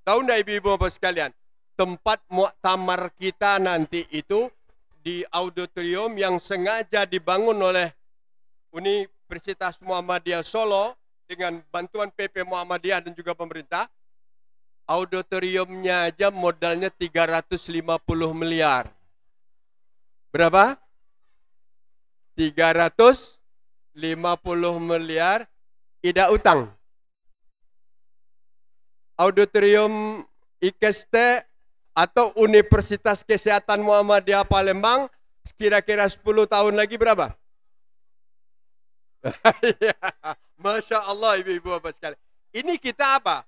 Tahu enggak ibu-ibu bapak sekalian? Tempat muktamar kita nanti itu di auditorium yang sengaja dibangun oleh Universitas Muhammadiyah Solo dengan bantuan PP Muhammadiyah dan juga pemerintah. Auditoriumnya aja modalnya 350 miliar. Berapa? 350 miliar tidak utang. Auditorium IKST atau Universitas Kesehatan Muhammadiyah Palembang kira-kira 10 tahun lagi berapa? Masya Allah ibu-ibu bapak sekalian. Ini kita apa?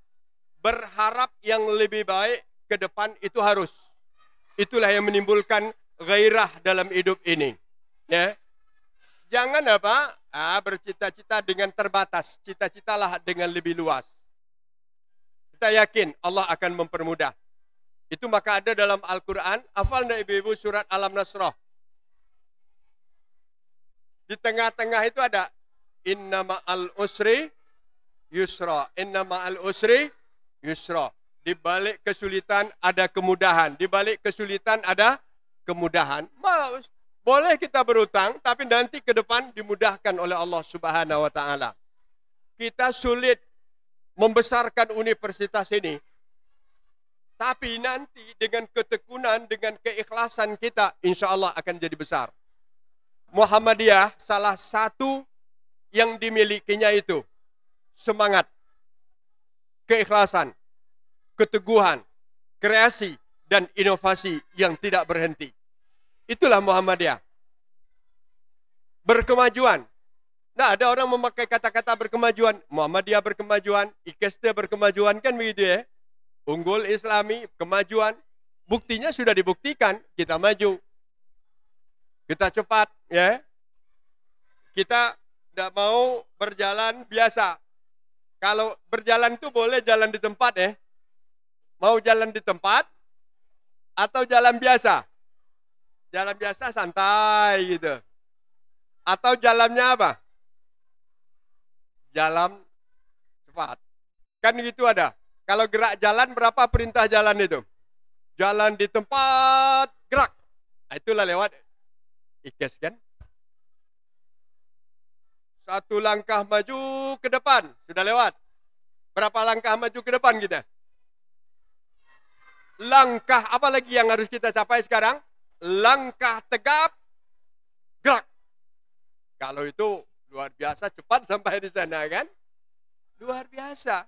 Berharap yang lebih baik ke depan itu harus. Itulah yang menimbulkan gairah dalam hidup ini. Ya. Jangan apa? Bercita-cita dengan terbatas. Cita-citalah dengan lebih luas. Kita yakin Allah akan mempermudah. Itu maka ada dalam Al-Quran. Hafal enggak ibu-ibu surat Alam Nasrah? Di tengah-tengah itu ada Inna ma'al usri yusra. Inna ma'al usri yusra. Di balik kesulitan ada kemudahan. Di balik kesulitan ada kemudahan. Boleh kita berutang, tapi nanti ke depan dimudahkan oleh Allah Subhanahu wa taala. Kita sulit membesarkan universitas ini. Tapi nanti dengan ketekunan, dengan keikhlasan kita, insya Allah akan jadi besar. Muhammadiyah salah satu yang dimilikinya itu semangat, keikhlasan, keteguhan, kreasi, dan inovasi yang tidak berhenti. Itulah Muhammadiyah. Berkemajuan. Nah, ada orang memakai kata-kata berkemajuan. Muhammadiyah berkemajuan, IKST berkemajuan, kan begitu ya? Unggul Islami, kemajuan. Buktinya sudah dibuktikan, kita maju. Kita cepat, ya. Kita tidak mau berjalan biasa. Kalau berjalan itu boleh jalan di tempat, ya. Mau jalan di tempat atau jalan biasa? Jalan biasa santai gitu. Atau jalannya apa? Jalan cepat. Kan gitu ada. Kalau gerak jalan, berapa perintah jalan itu? Jalan di tempat, gerak. Nah, itulah lewat IKES kan. Satu langkah maju ke depan, sudah lewat. Berapa langkah maju ke depan kita? Langkah apa lagi yang harus kita capai sekarang? Langkah tegap, gerak. Kalau itu luar biasa cepat sampai di sana kan? Luar biasa.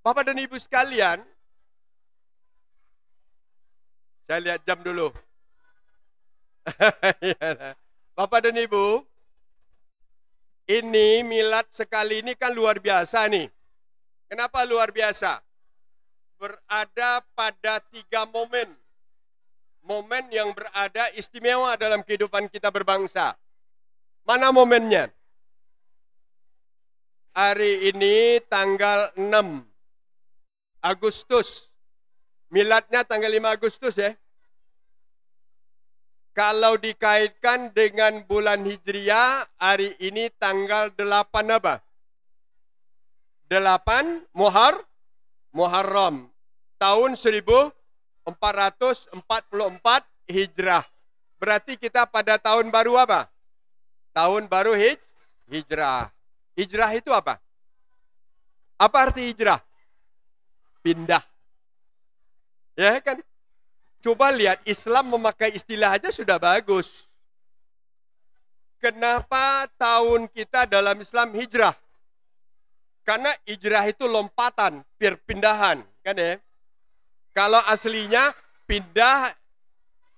Bapak dan Ibu sekalian, saya lihat jam dulu. Bapak dan Ibu, ini milad sekali ini kan luar biasa nih. Kenapa luar biasa? Berada pada 3 momen. Momen yang berada istimewa dalam kehidupan kita berbangsa. Mana momennya? Hari ini tanggal 6 Agustus. Miladnya tanggal 5 Agustus ya. Kalau dikaitkan dengan bulan Hijriah, hari ini tanggal 8 apa? 8 Muharram. Tahun 1444 Hijrah. Berarti kita pada tahun baru apa? Tahun baru Hijrah. Hijrah itu apa? Apa arti hijrah? Pindah. Ya kan? Coba lihat, Islam memakai istilah aja sudah bagus. Kenapa tahun kita dalam Islam hijrah? Karena hijrah itu lompatan, perpindahan, kan ya? Kalau aslinya pindah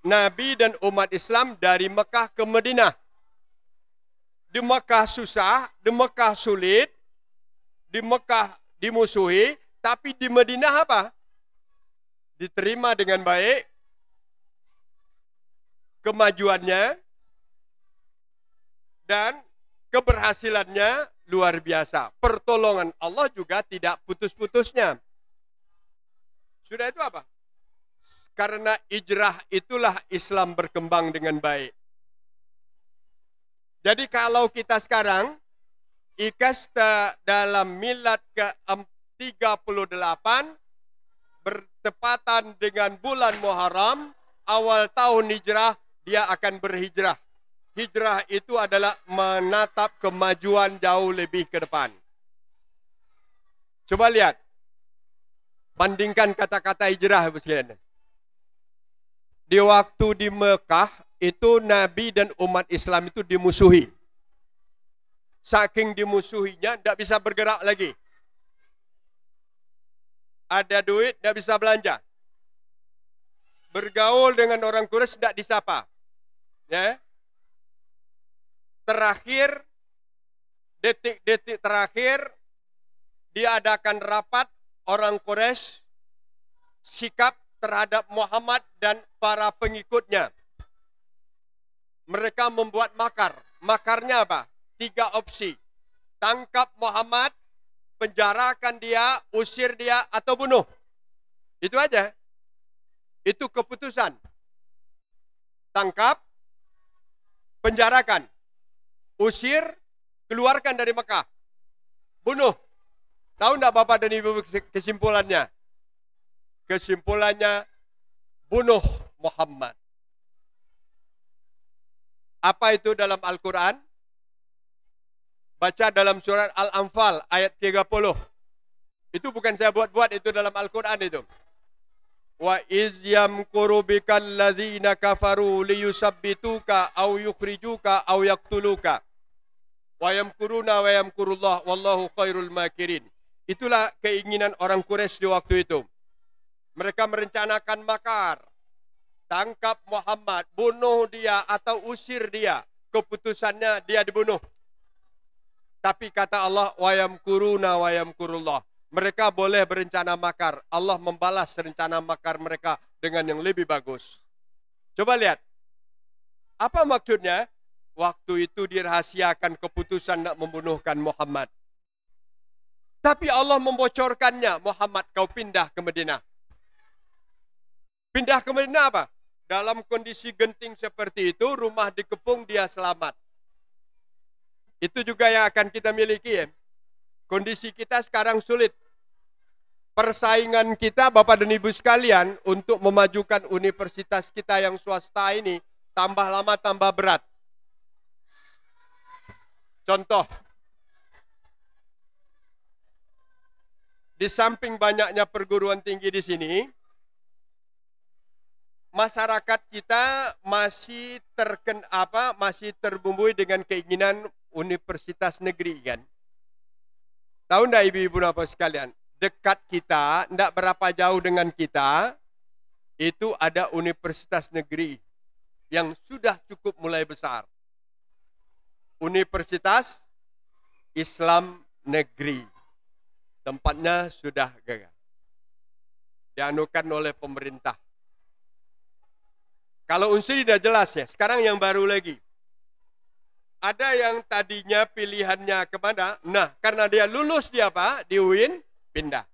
Nabi dan umat Islam dari Mekah ke Madinah. Di Mekah susah, di Mekah sulit, di Mekah dimusuhi, tapi di Madinah apa? Diterima dengan baik, kemajuannya dan keberhasilannya luar biasa. Pertolongan Allah juga tidak putus-putusnya. Sudah itu apa? Karena hijrah itulah Islam berkembang dengan baik. Jadi kalau kita sekarang ikasta dalam milad ke-38 bertepatan dengan bulan Muharram, awal tahun hijrah, dia akan berhijrah. Hijrah itu adalah menatap kemajuan jauh lebih ke depan. Coba lihat. Bandingkan kata-kata hijrah. Di waktu di Mekah, itu Nabi dan umat Islam itu dimusuhi. Saking dimusuhinya, tidak bisa bergerak lagi. Ada duit, tidak bisa belanja. Bergaul dengan orang Quraisy tidak disapa. Ya. Terakhir, detik-detik terakhir, diadakan rapat orang Quraisy sikap terhadap Muhammad dan para pengikutnya. Mereka membuat makar. Makarnya apa? 3 opsi. Tangkap Muhammad, penjarakan dia, usir dia, atau bunuh. Itu aja. Itu keputusan. Tangkap, penjarakan, usir, keluarkan dari Mekah, bunuh. Tahu enggak Bapak dan Ibu kesimpulannya? Kesimpulannya, bunuh Muhammad. Apa itu dalam Al-Quran? Baca dalam surat Al-Anfal ayat 30. Itu bukan saya buat-buat, itu dalam Al-Quran itu. Wa iz yamkuru bikal ladzina kafaru liyusabbituka aw yukhrijuka aw yaqtuluka. Wa yamkuruna wa yamkurullah wallahu khairul makirin. Itulah keinginan orang Quraisy di waktu itu. Mereka merencanakan makar. Tangkap Muhammad, bunuh dia atau usir dia. Keputusannya dia dibunuh. Tapi kata Allah, wa yamkuruna wa yamkurullah. Mereka boleh berencana makar. Allah membalas rencana makar mereka dengan yang lebih bagus. Coba lihat. Apa maksudnya? Waktu itu dirahasiakan keputusan nak membunuhkan Muhammad. Tapi Allah membocorkannya. Muhammad, kau pindah ke Madinah. Pindah ke Madinah apa? Dalam kondisi genting seperti itu, rumah dikepung, dia selamat. Itu juga yang akan kita miliki ya. Kondisi kita sekarang sulit. Persaingan kita Bapak dan Ibu sekalian untuk memajukan universitas kita yang swasta ini tambah lama tambah berat. Contoh. Di samping banyaknya perguruan tinggi di sini, masyarakat kita masih masih terbumbui dengan keinginan universitas negeri kan. Tahu enggak ibu-ibu bapak sekalian? Dekat kita, enggak berapa jauh dengan kita, itu ada universitas negeri yang sudah cukup mulai besar. Universitas Islam Negeri. Tempatnya sudah gagah. Dianukan oleh pemerintah. Kalau Unsri sudah jelas ya, sekarang yang baru lagi. Ada yang tadinya pilihannya kemana? Nah, karena dia lulus di apa? Di UIN, pindah.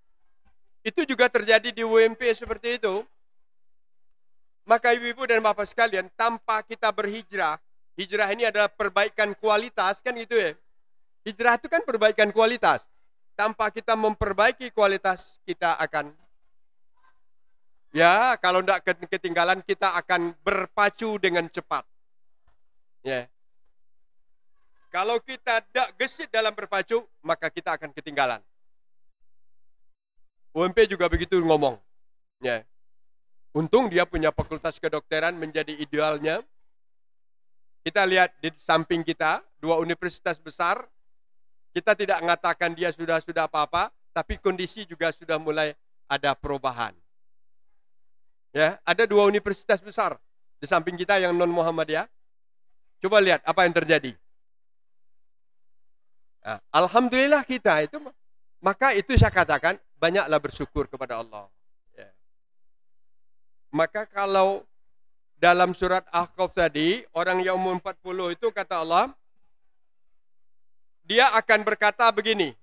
Itu juga terjadi di UMP seperti itu. Maka ibu-ibu dan bapak sekalian, tanpa kita berhijrah, hijrah ini adalah perbaikan kualitas, kan gitu ya. Hijrah itu kan perbaikan kualitas. Tanpa kita memperbaiki kualitas, kita akan, ya kalau tidak ketinggalan, kita akan berpacu dengan cepat. Ya. Kalau kita tidak gesit dalam berpacu, maka kita akan ketinggalan. UMP juga begitu ngomong. Ya. Untung dia punya fakultas kedokteran menjadi idealnya. Kita lihat di samping kita, dua universitas besar. Kita tidak mengatakan dia sudah apa-apa, tapi kondisi juga sudah mulai ada perubahan. Ya, ada dua universitas besar di samping kita yang non Muhammadiyah. Coba lihat apa yang terjadi. Nah, alhamdulillah kita itu, maka itu saya katakan banyaklah bersyukur kepada Allah. Ya. Maka kalau dalam surat Ahqaf tadi, orang yang umur 40 itu kata Allah, dia akan berkata begini.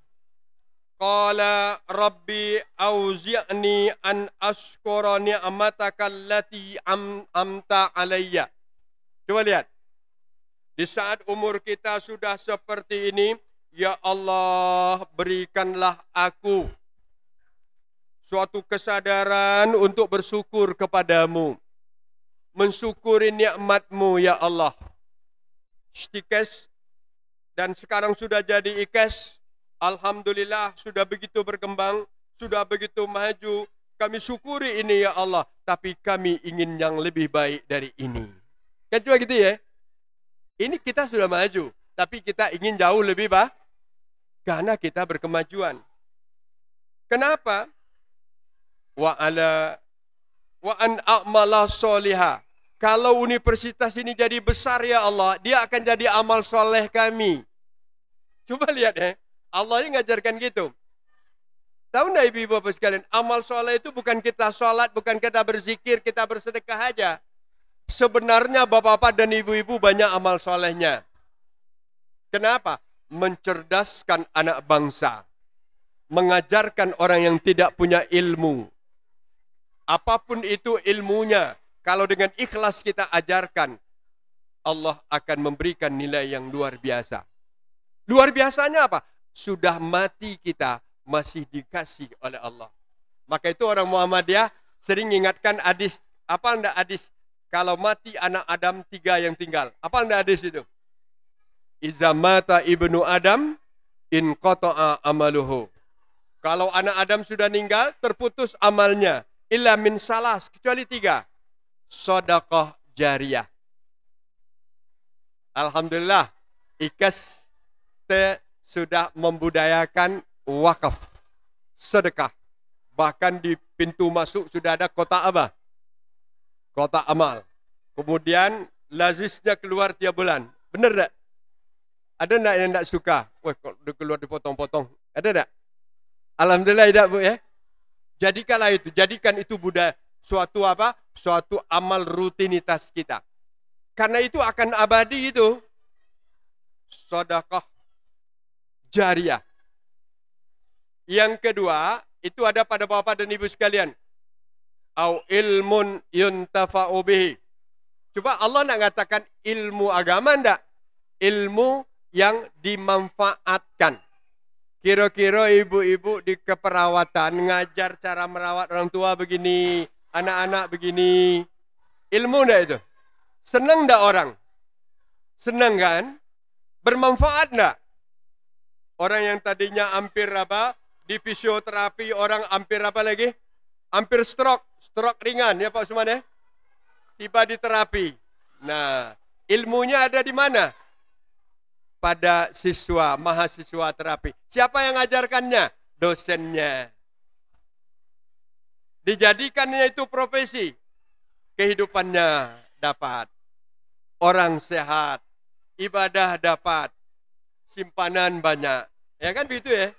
Qala rabbi auzi'ni an ashkura ni'mataka allati amta alayya. Coba lihat. Di saat umur kita sudah seperti ini, ya Allah, berikanlah aku suatu kesadaran untuk bersyukur kepadamu. Mensyukuri nikmat-Mu ya Allah. Istikes dan sekarang sudah jadi IKES. Alhamdulillah sudah begitu berkembang, sudah begitu maju. Kami syukuri ini ya Allah, tapi kami ingin yang lebih baik dari ini. Kan cuma gitu ya. Ini kita sudah maju, tapi kita ingin jauh lebih baik karena kita berkemajuan. Kenapa? Wa an a'mala solihah. Kalau universitas ini jadi besar ya Allah, dia akan jadi amal soleh kami. Coba lihat ya, Allah yang ngajarkan gitu. Tahu enggak ibu-ibu bapak sekalian, amal soleh itu bukan kita sholat, bukan kita berzikir, kita bersedekah aja. Sebenarnya bapak-bapak dan ibu-ibu banyak amal solehnya. Kenapa? Mencerdaskan anak bangsa. Mengajarkan orang yang tidak punya ilmu. Apapun itu ilmunya, kalau dengan ikhlas kita ajarkan, Allah akan memberikan nilai yang luar biasa. Luar biasanya apa? Sudah mati kita, masih dikasih oleh Allah. Maka itu orang Muhammadiyah sering ingatkan hadis. Apa enggak hadis? Kalau mati anak Adam 3 yang tinggal. Apa enggak hadis itu? Iza mata ibnu Adam, in qata'a amaluhu. Kalau anak Adam sudah meninggal, terputus amalnya. Illa min salas, kecuali 3. Sedekah jariyah. Alhamdulillah, IKES sudah membudayakan wakaf, sedekah. Bahkan di pintu masuk sudah ada kotak apa? Kotak amal. Kemudian lazisnya keluar tiap bulan. Benar tak? Ada tak yang tak suka? Wah, kalau keluar dipotong-potong. Ada tak? Alhamdulillah tidak bu ya. Jadikan itu budaya, suatu apa? Suatu amal rutinitas kita. Karena itu akan abadi itu. Sedekah jariyah. Yang kedua, itu ada pada bapak dan ibu sekalian. Au ilmun yuntafa'u bihi. Coba Allah nak katakan ilmu agama enggak? Ilmu yang dimanfaatkan. Kira-kira ibu-ibu di keperawatan ngajar cara merawat orang tua begini, anak-anak begini. Ilmu enggak itu? Senang enggak orang? Senang kan? Bermanfaat enggak? Orang yang tadinya hampir apa? Di fisioterapi orang hampir apa lagi? Hampir stroke ringan ya Pak Usman ya. Tiba di terapi. Nah, ilmunya ada di mana? Pada siswa, mahasiswa terapi. Siapa yang ngajarkannya? Dosennya. Dijadikannya itu profesi. Kehidupannya dapat. Orang sehat. Ibadah dapat. Simpanan banyak. Ya kan begitu ya?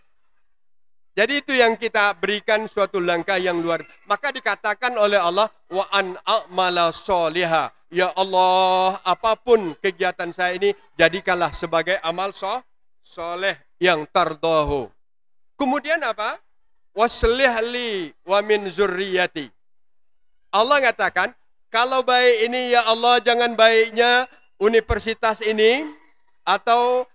Jadi itu yang kita berikan suatu langkah yang luar. Maka dikatakan oleh Allah, wa an a'mala sholiha. Ya Allah, apapun kegiatan saya ini, jadikanlah sebagai amal soleh yang tardahu. Kemudian apa? Waslih li wa min zurriyati. Allah mengatakan, Kalau baik ini ya Allah, jangan baiknya universitas ini atau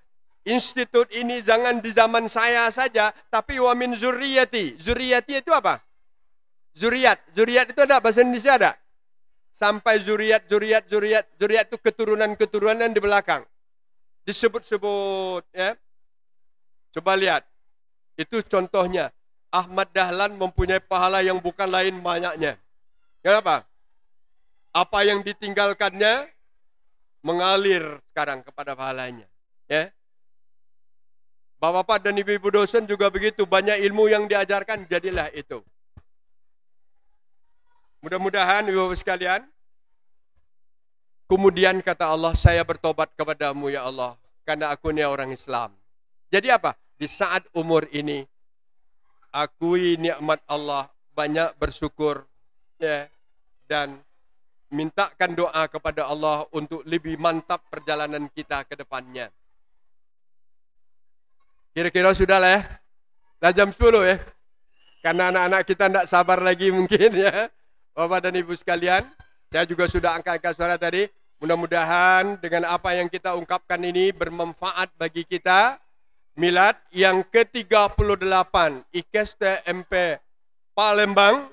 institut ini jangan di zaman saya saja, tapi wa min zurriyati. Zurriyati itu apa? Zuriat. Zuriat itu ada bahasa Indonesia ada? Sampai zuriat itu keturunan-keturunan di belakang. Disebut-sebut ya. Coba lihat. Itu contohnya. Ahmad Dahlan mempunyai pahala yang bukan lain banyaknya. Kenapa? Apa yang ditinggalkannya mengalir sekarang kepada pahalanya. Ya. Bapak-bapak dan ibu-ibu dosen juga begitu. Banyak ilmu yang diajarkan, jadilah itu. Mudah-mudahan ibu-ibu sekalian. Kemudian kata Allah, saya bertobat kepadamu ya Allah. Karena aku ini orang Islam. Jadi apa? Di saat umur ini, akui nikmat Allah, banyak bersyukur, ya, dan mintakan doa kepada Allah untuk lebih mantap perjalanan kita ke depannya. Kira-kira sudah lah ya. Dah jam 10 ya. Karena anak-anak kita tidak sabar lagi mungkin ya. Bapak dan Ibu sekalian, saya juga sudah angkat suara tadi. Mudah-mudahan dengan apa yang kita ungkapkan ini bermanfaat bagi kita. Milad yang ke-38 IKST MP Palembang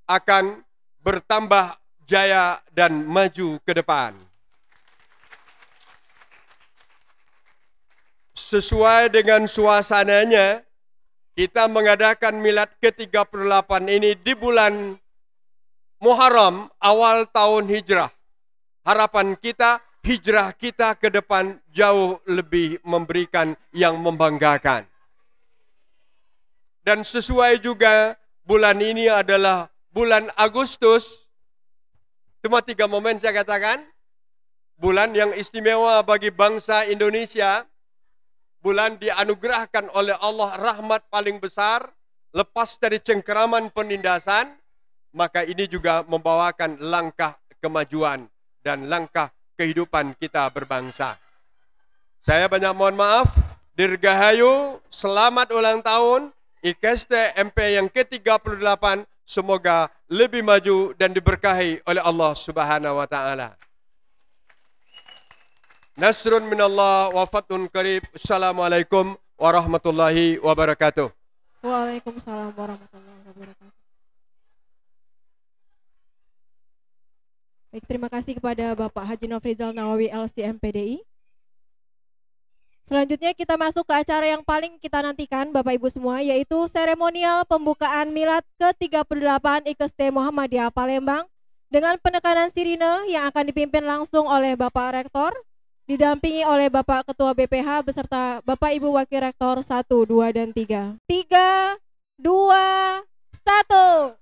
akan bertambah jaya dan maju ke depan. Sesuai dengan suasananya, kita mengadakan milad ke-38 ini di bulan Muharram awal tahun hijrah. Harapan kita, hijrah kita ke depan jauh lebih memberikan yang membanggakan. Dan sesuai juga bulan ini adalah bulan Agustus. Cuma 3 momen saya katakan. Bulan yang istimewa bagi bangsa Indonesia. Bulan dianugerahkan oleh Allah rahmat paling besar. Lepas dari cengkeraman penindasan. Maka ini juga membawakan langkah kemajuan dan langkah kehidupan kita berbangsa. Saya banyak mohon maaf. Dirgahayu, selamat ulang tahun IKST MP yang ke-38. Semoga lebih maju dan diberkahi oleh Allah Subhanahu wa taala. Nasrun minallah wa fathun qarib. Assalamualaikum warahmatullahi wabarakatuh. Waalaikumsalam warahmatullahi wabarakatuh. Baik, terima kasih kepada Bapak Haji Nofrizal Nawawi LC MPDI. Selanjutnya kita masuk ke acara yang paling kita nantikan Bapak Ibu semua, yaitu seremonial pembukaan milad ke-38 IKST Muhammadiyah Palembang dengan penekanan sirine yang akan dipimpin langsung oleh Bapak Rektor, didampingi oleh Bapak Ketua BPH beserta Bapak Ibu Wakil Rektor 1, 2, dan 3. 3, 2, 1.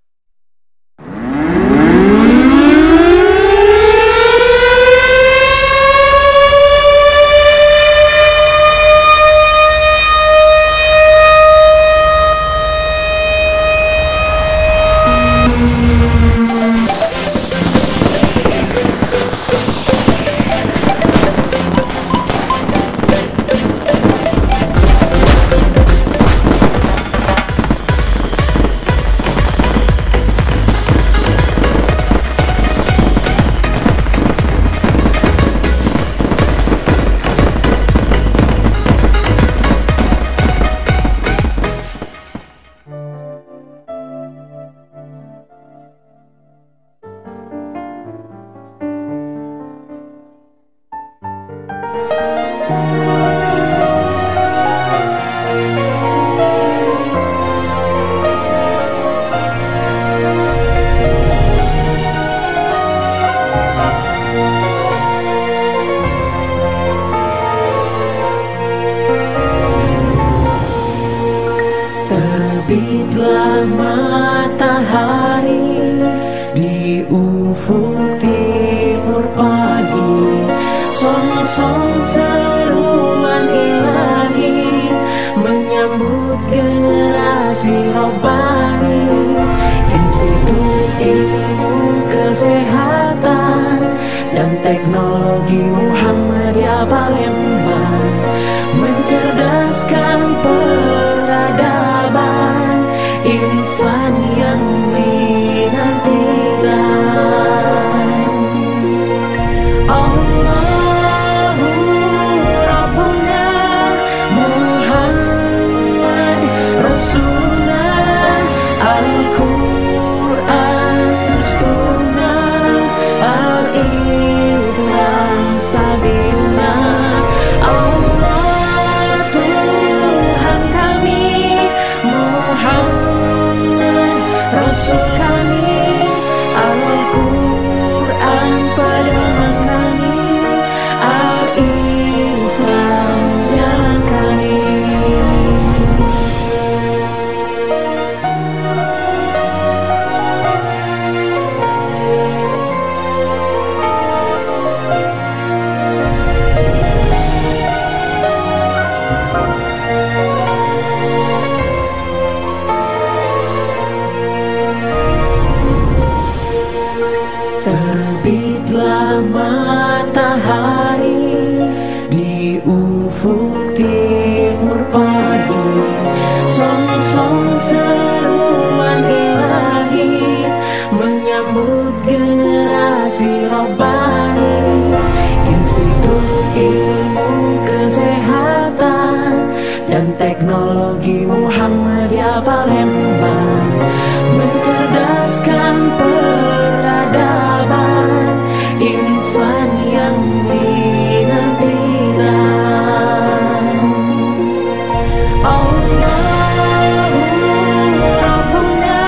Terbitlah matahari di ufuk timur pagi, song-song seruan ilahi menyambut generasi robbani. Institut Ilmu Kesehatan dan Teknologi Muhammadiyah Palembang mencerdaskan peradaban insan yang dinantikan. ufuk timur pagi, song-song seruan ilahi menyambut generasi robbani. Institut Ilmu Kesehatan dan Teknologi Muhammadiyah Palembang mencerdaskan peradaban insan yang dinantikan. Allahu Rabbuna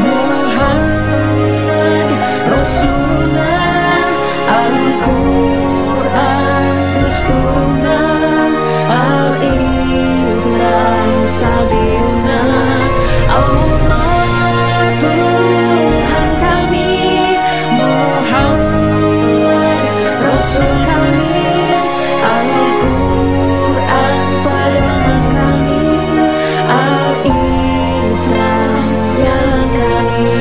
Muhammad Rasuluna, Al-Quran Dusturuna, Al-Islam Sabiuna. Allah Tuhan kami, Muhammad Rasul kami, Al-Quran pedoman kami, Al-Islam jalan kami.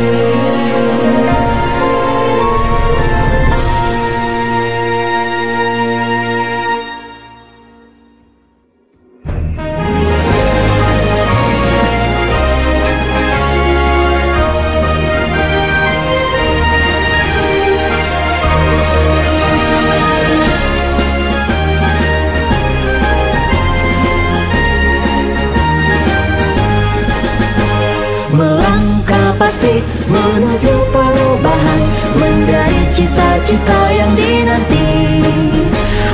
Melangkah pasti menuju perubahan, menjadi cita-cita yang dinanti,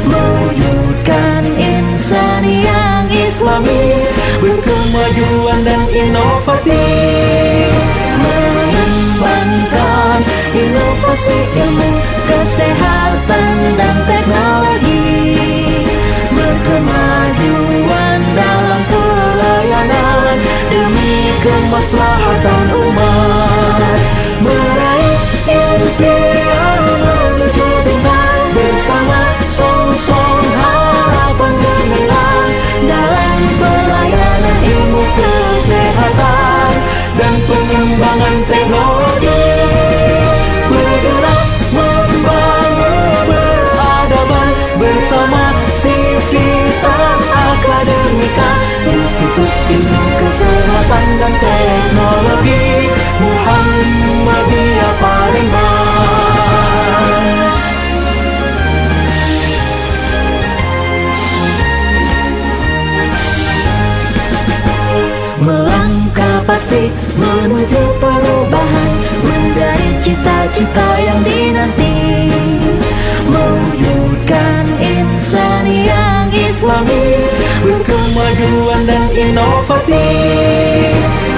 mewujudkan insan yang islami, berkemajuan dan inovatif, mengembangkan inovasi ilmu, kesehatan dan teknologi, berkemajuan dalam pelayanan demi kemaslahatan umat, meraih impian menuju bintang bersama song-song harapan gemilang dalam pelayanan ilmu kesehatan dan pengembangan teknologi, bergerak membangun peradaban bersama sivitas akademika, Institut Ilmu Kesehatan dan Teknologi Muhammadiyah Palembang. Melangkah pasti menuju perubahan, menjadi cita-cita yang dinanti, mewujudkan insan yang islami, berkemajuan dan inovatif,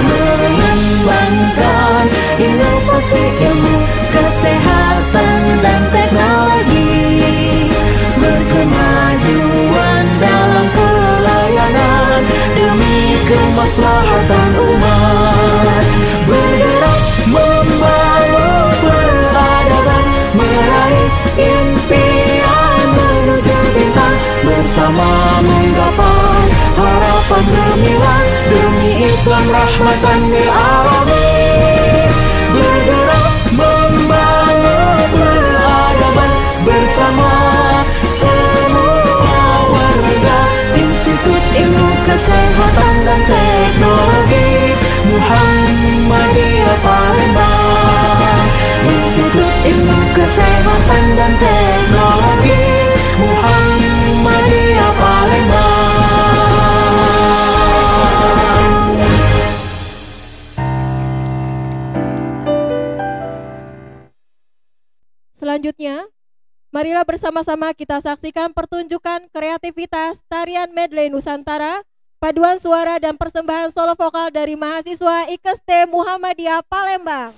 mengembangkan inovasi ilmu, kesehatan dan teknologi, berkemajuan dalam pelayanan demi kemaslahatan umat, bergerak membangun peradaban, meraih impian menuju bintang bersama menggapai harapan gemilang demi Islam rahmatan lil alamin, bergerak membangun peradaban bersama semua warga, Institut Ilmu Kesehatan dan Teknologi Muhammadiyah Palembang, Institut Ilmu Kesehatan dan Teknologi Muhammadiyah Palembang. Selanjutnya, marilah bersama-sama kita saksikan pertunjukan kreativitas tarian medley Nusantara, paduan suara dan persembahan solo vokal dari mahasiswa IKST Muhammadiyah Palembang.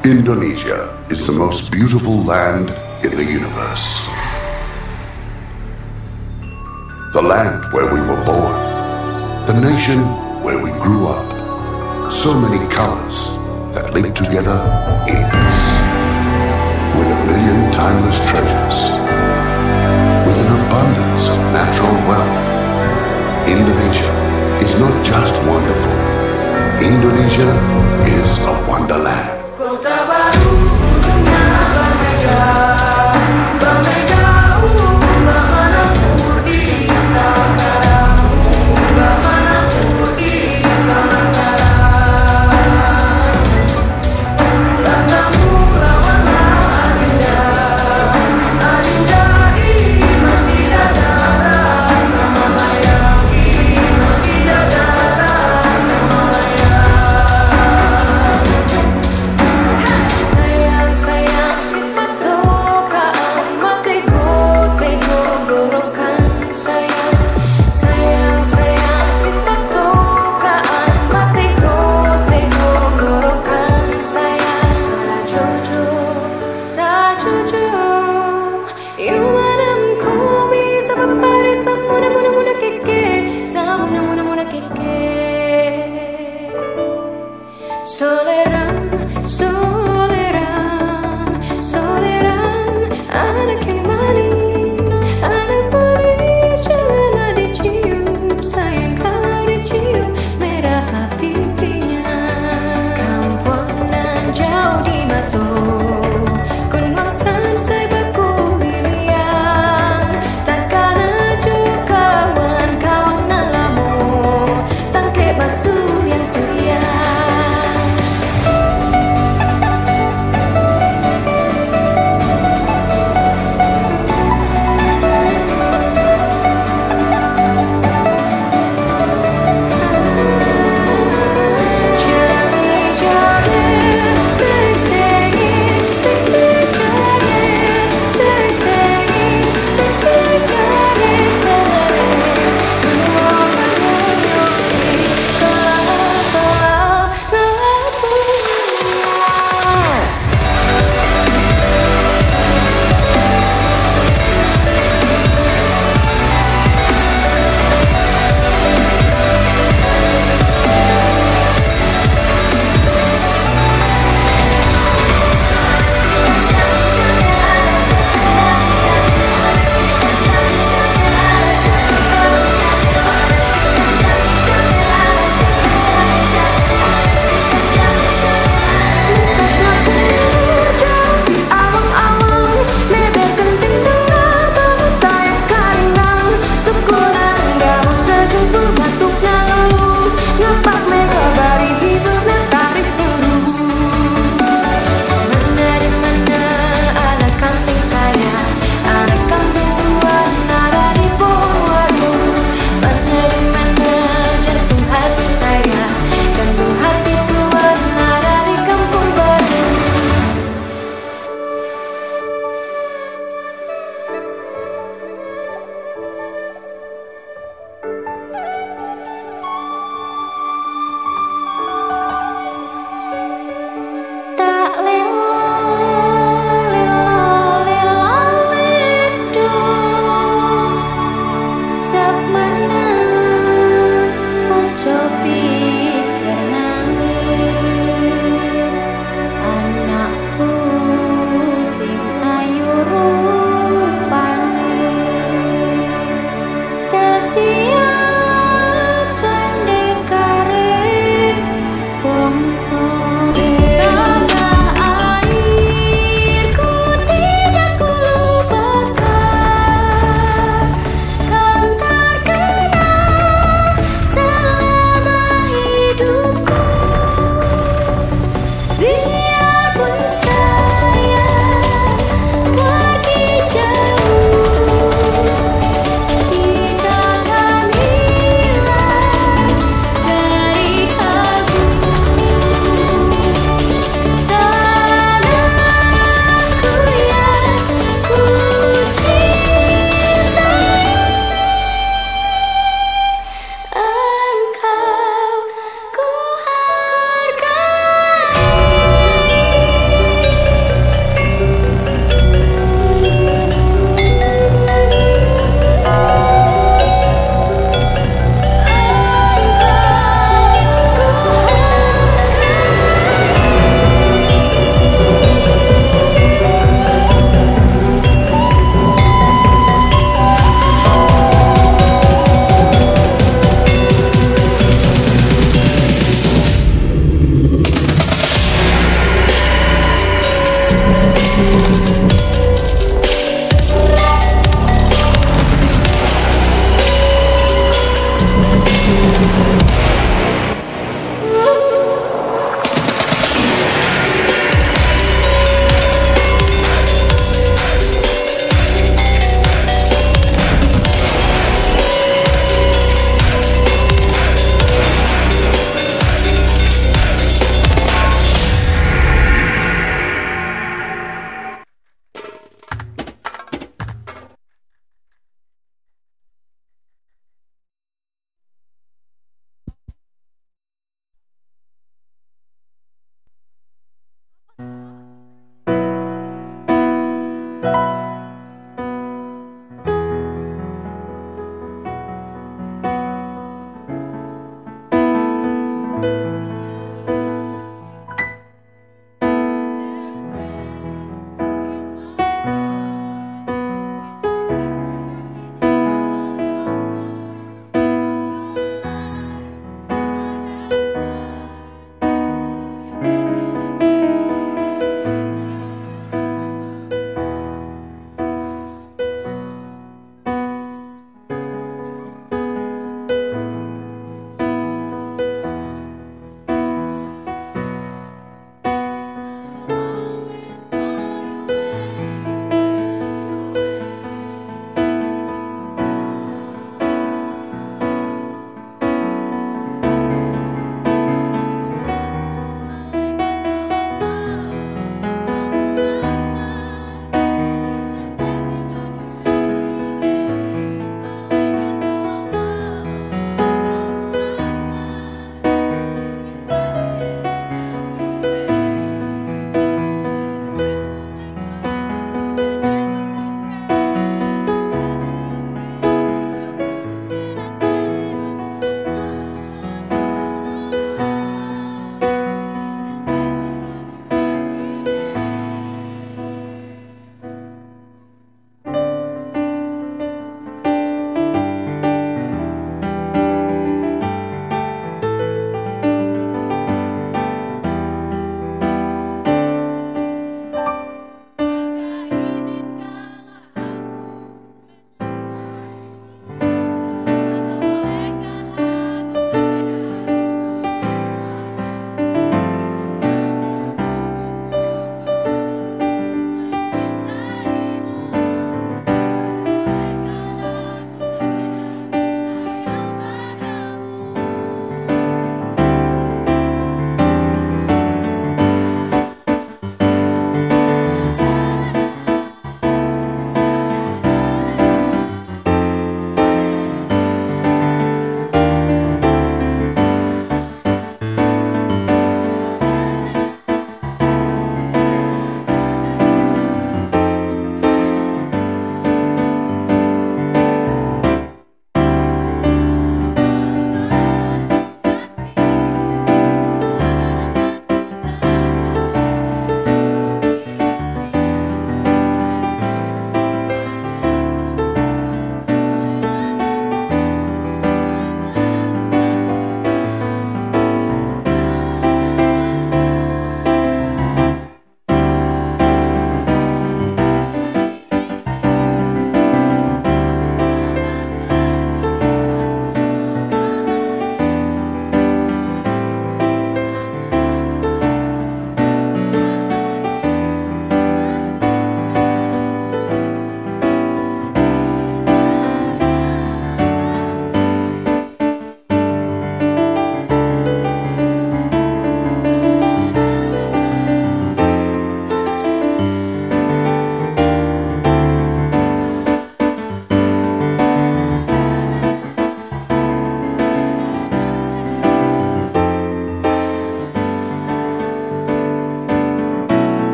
Indonesia is the most beautiful land in the universe. the land where we were born, the nation where we grew up. So many colors that link together in peace. With a million timeless treasures, with an abundance of natural wealth, Indonesia is not just wonderful. Indonesia is a wonderland. Kota baru dunia berbeda, berbeda bagaimana di sana, bagaimana di sana. Tatamu lawanlah adinda, adinda iman tidak ada rasa melayang, iman tidak ada rasa melayang.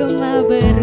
Gema beru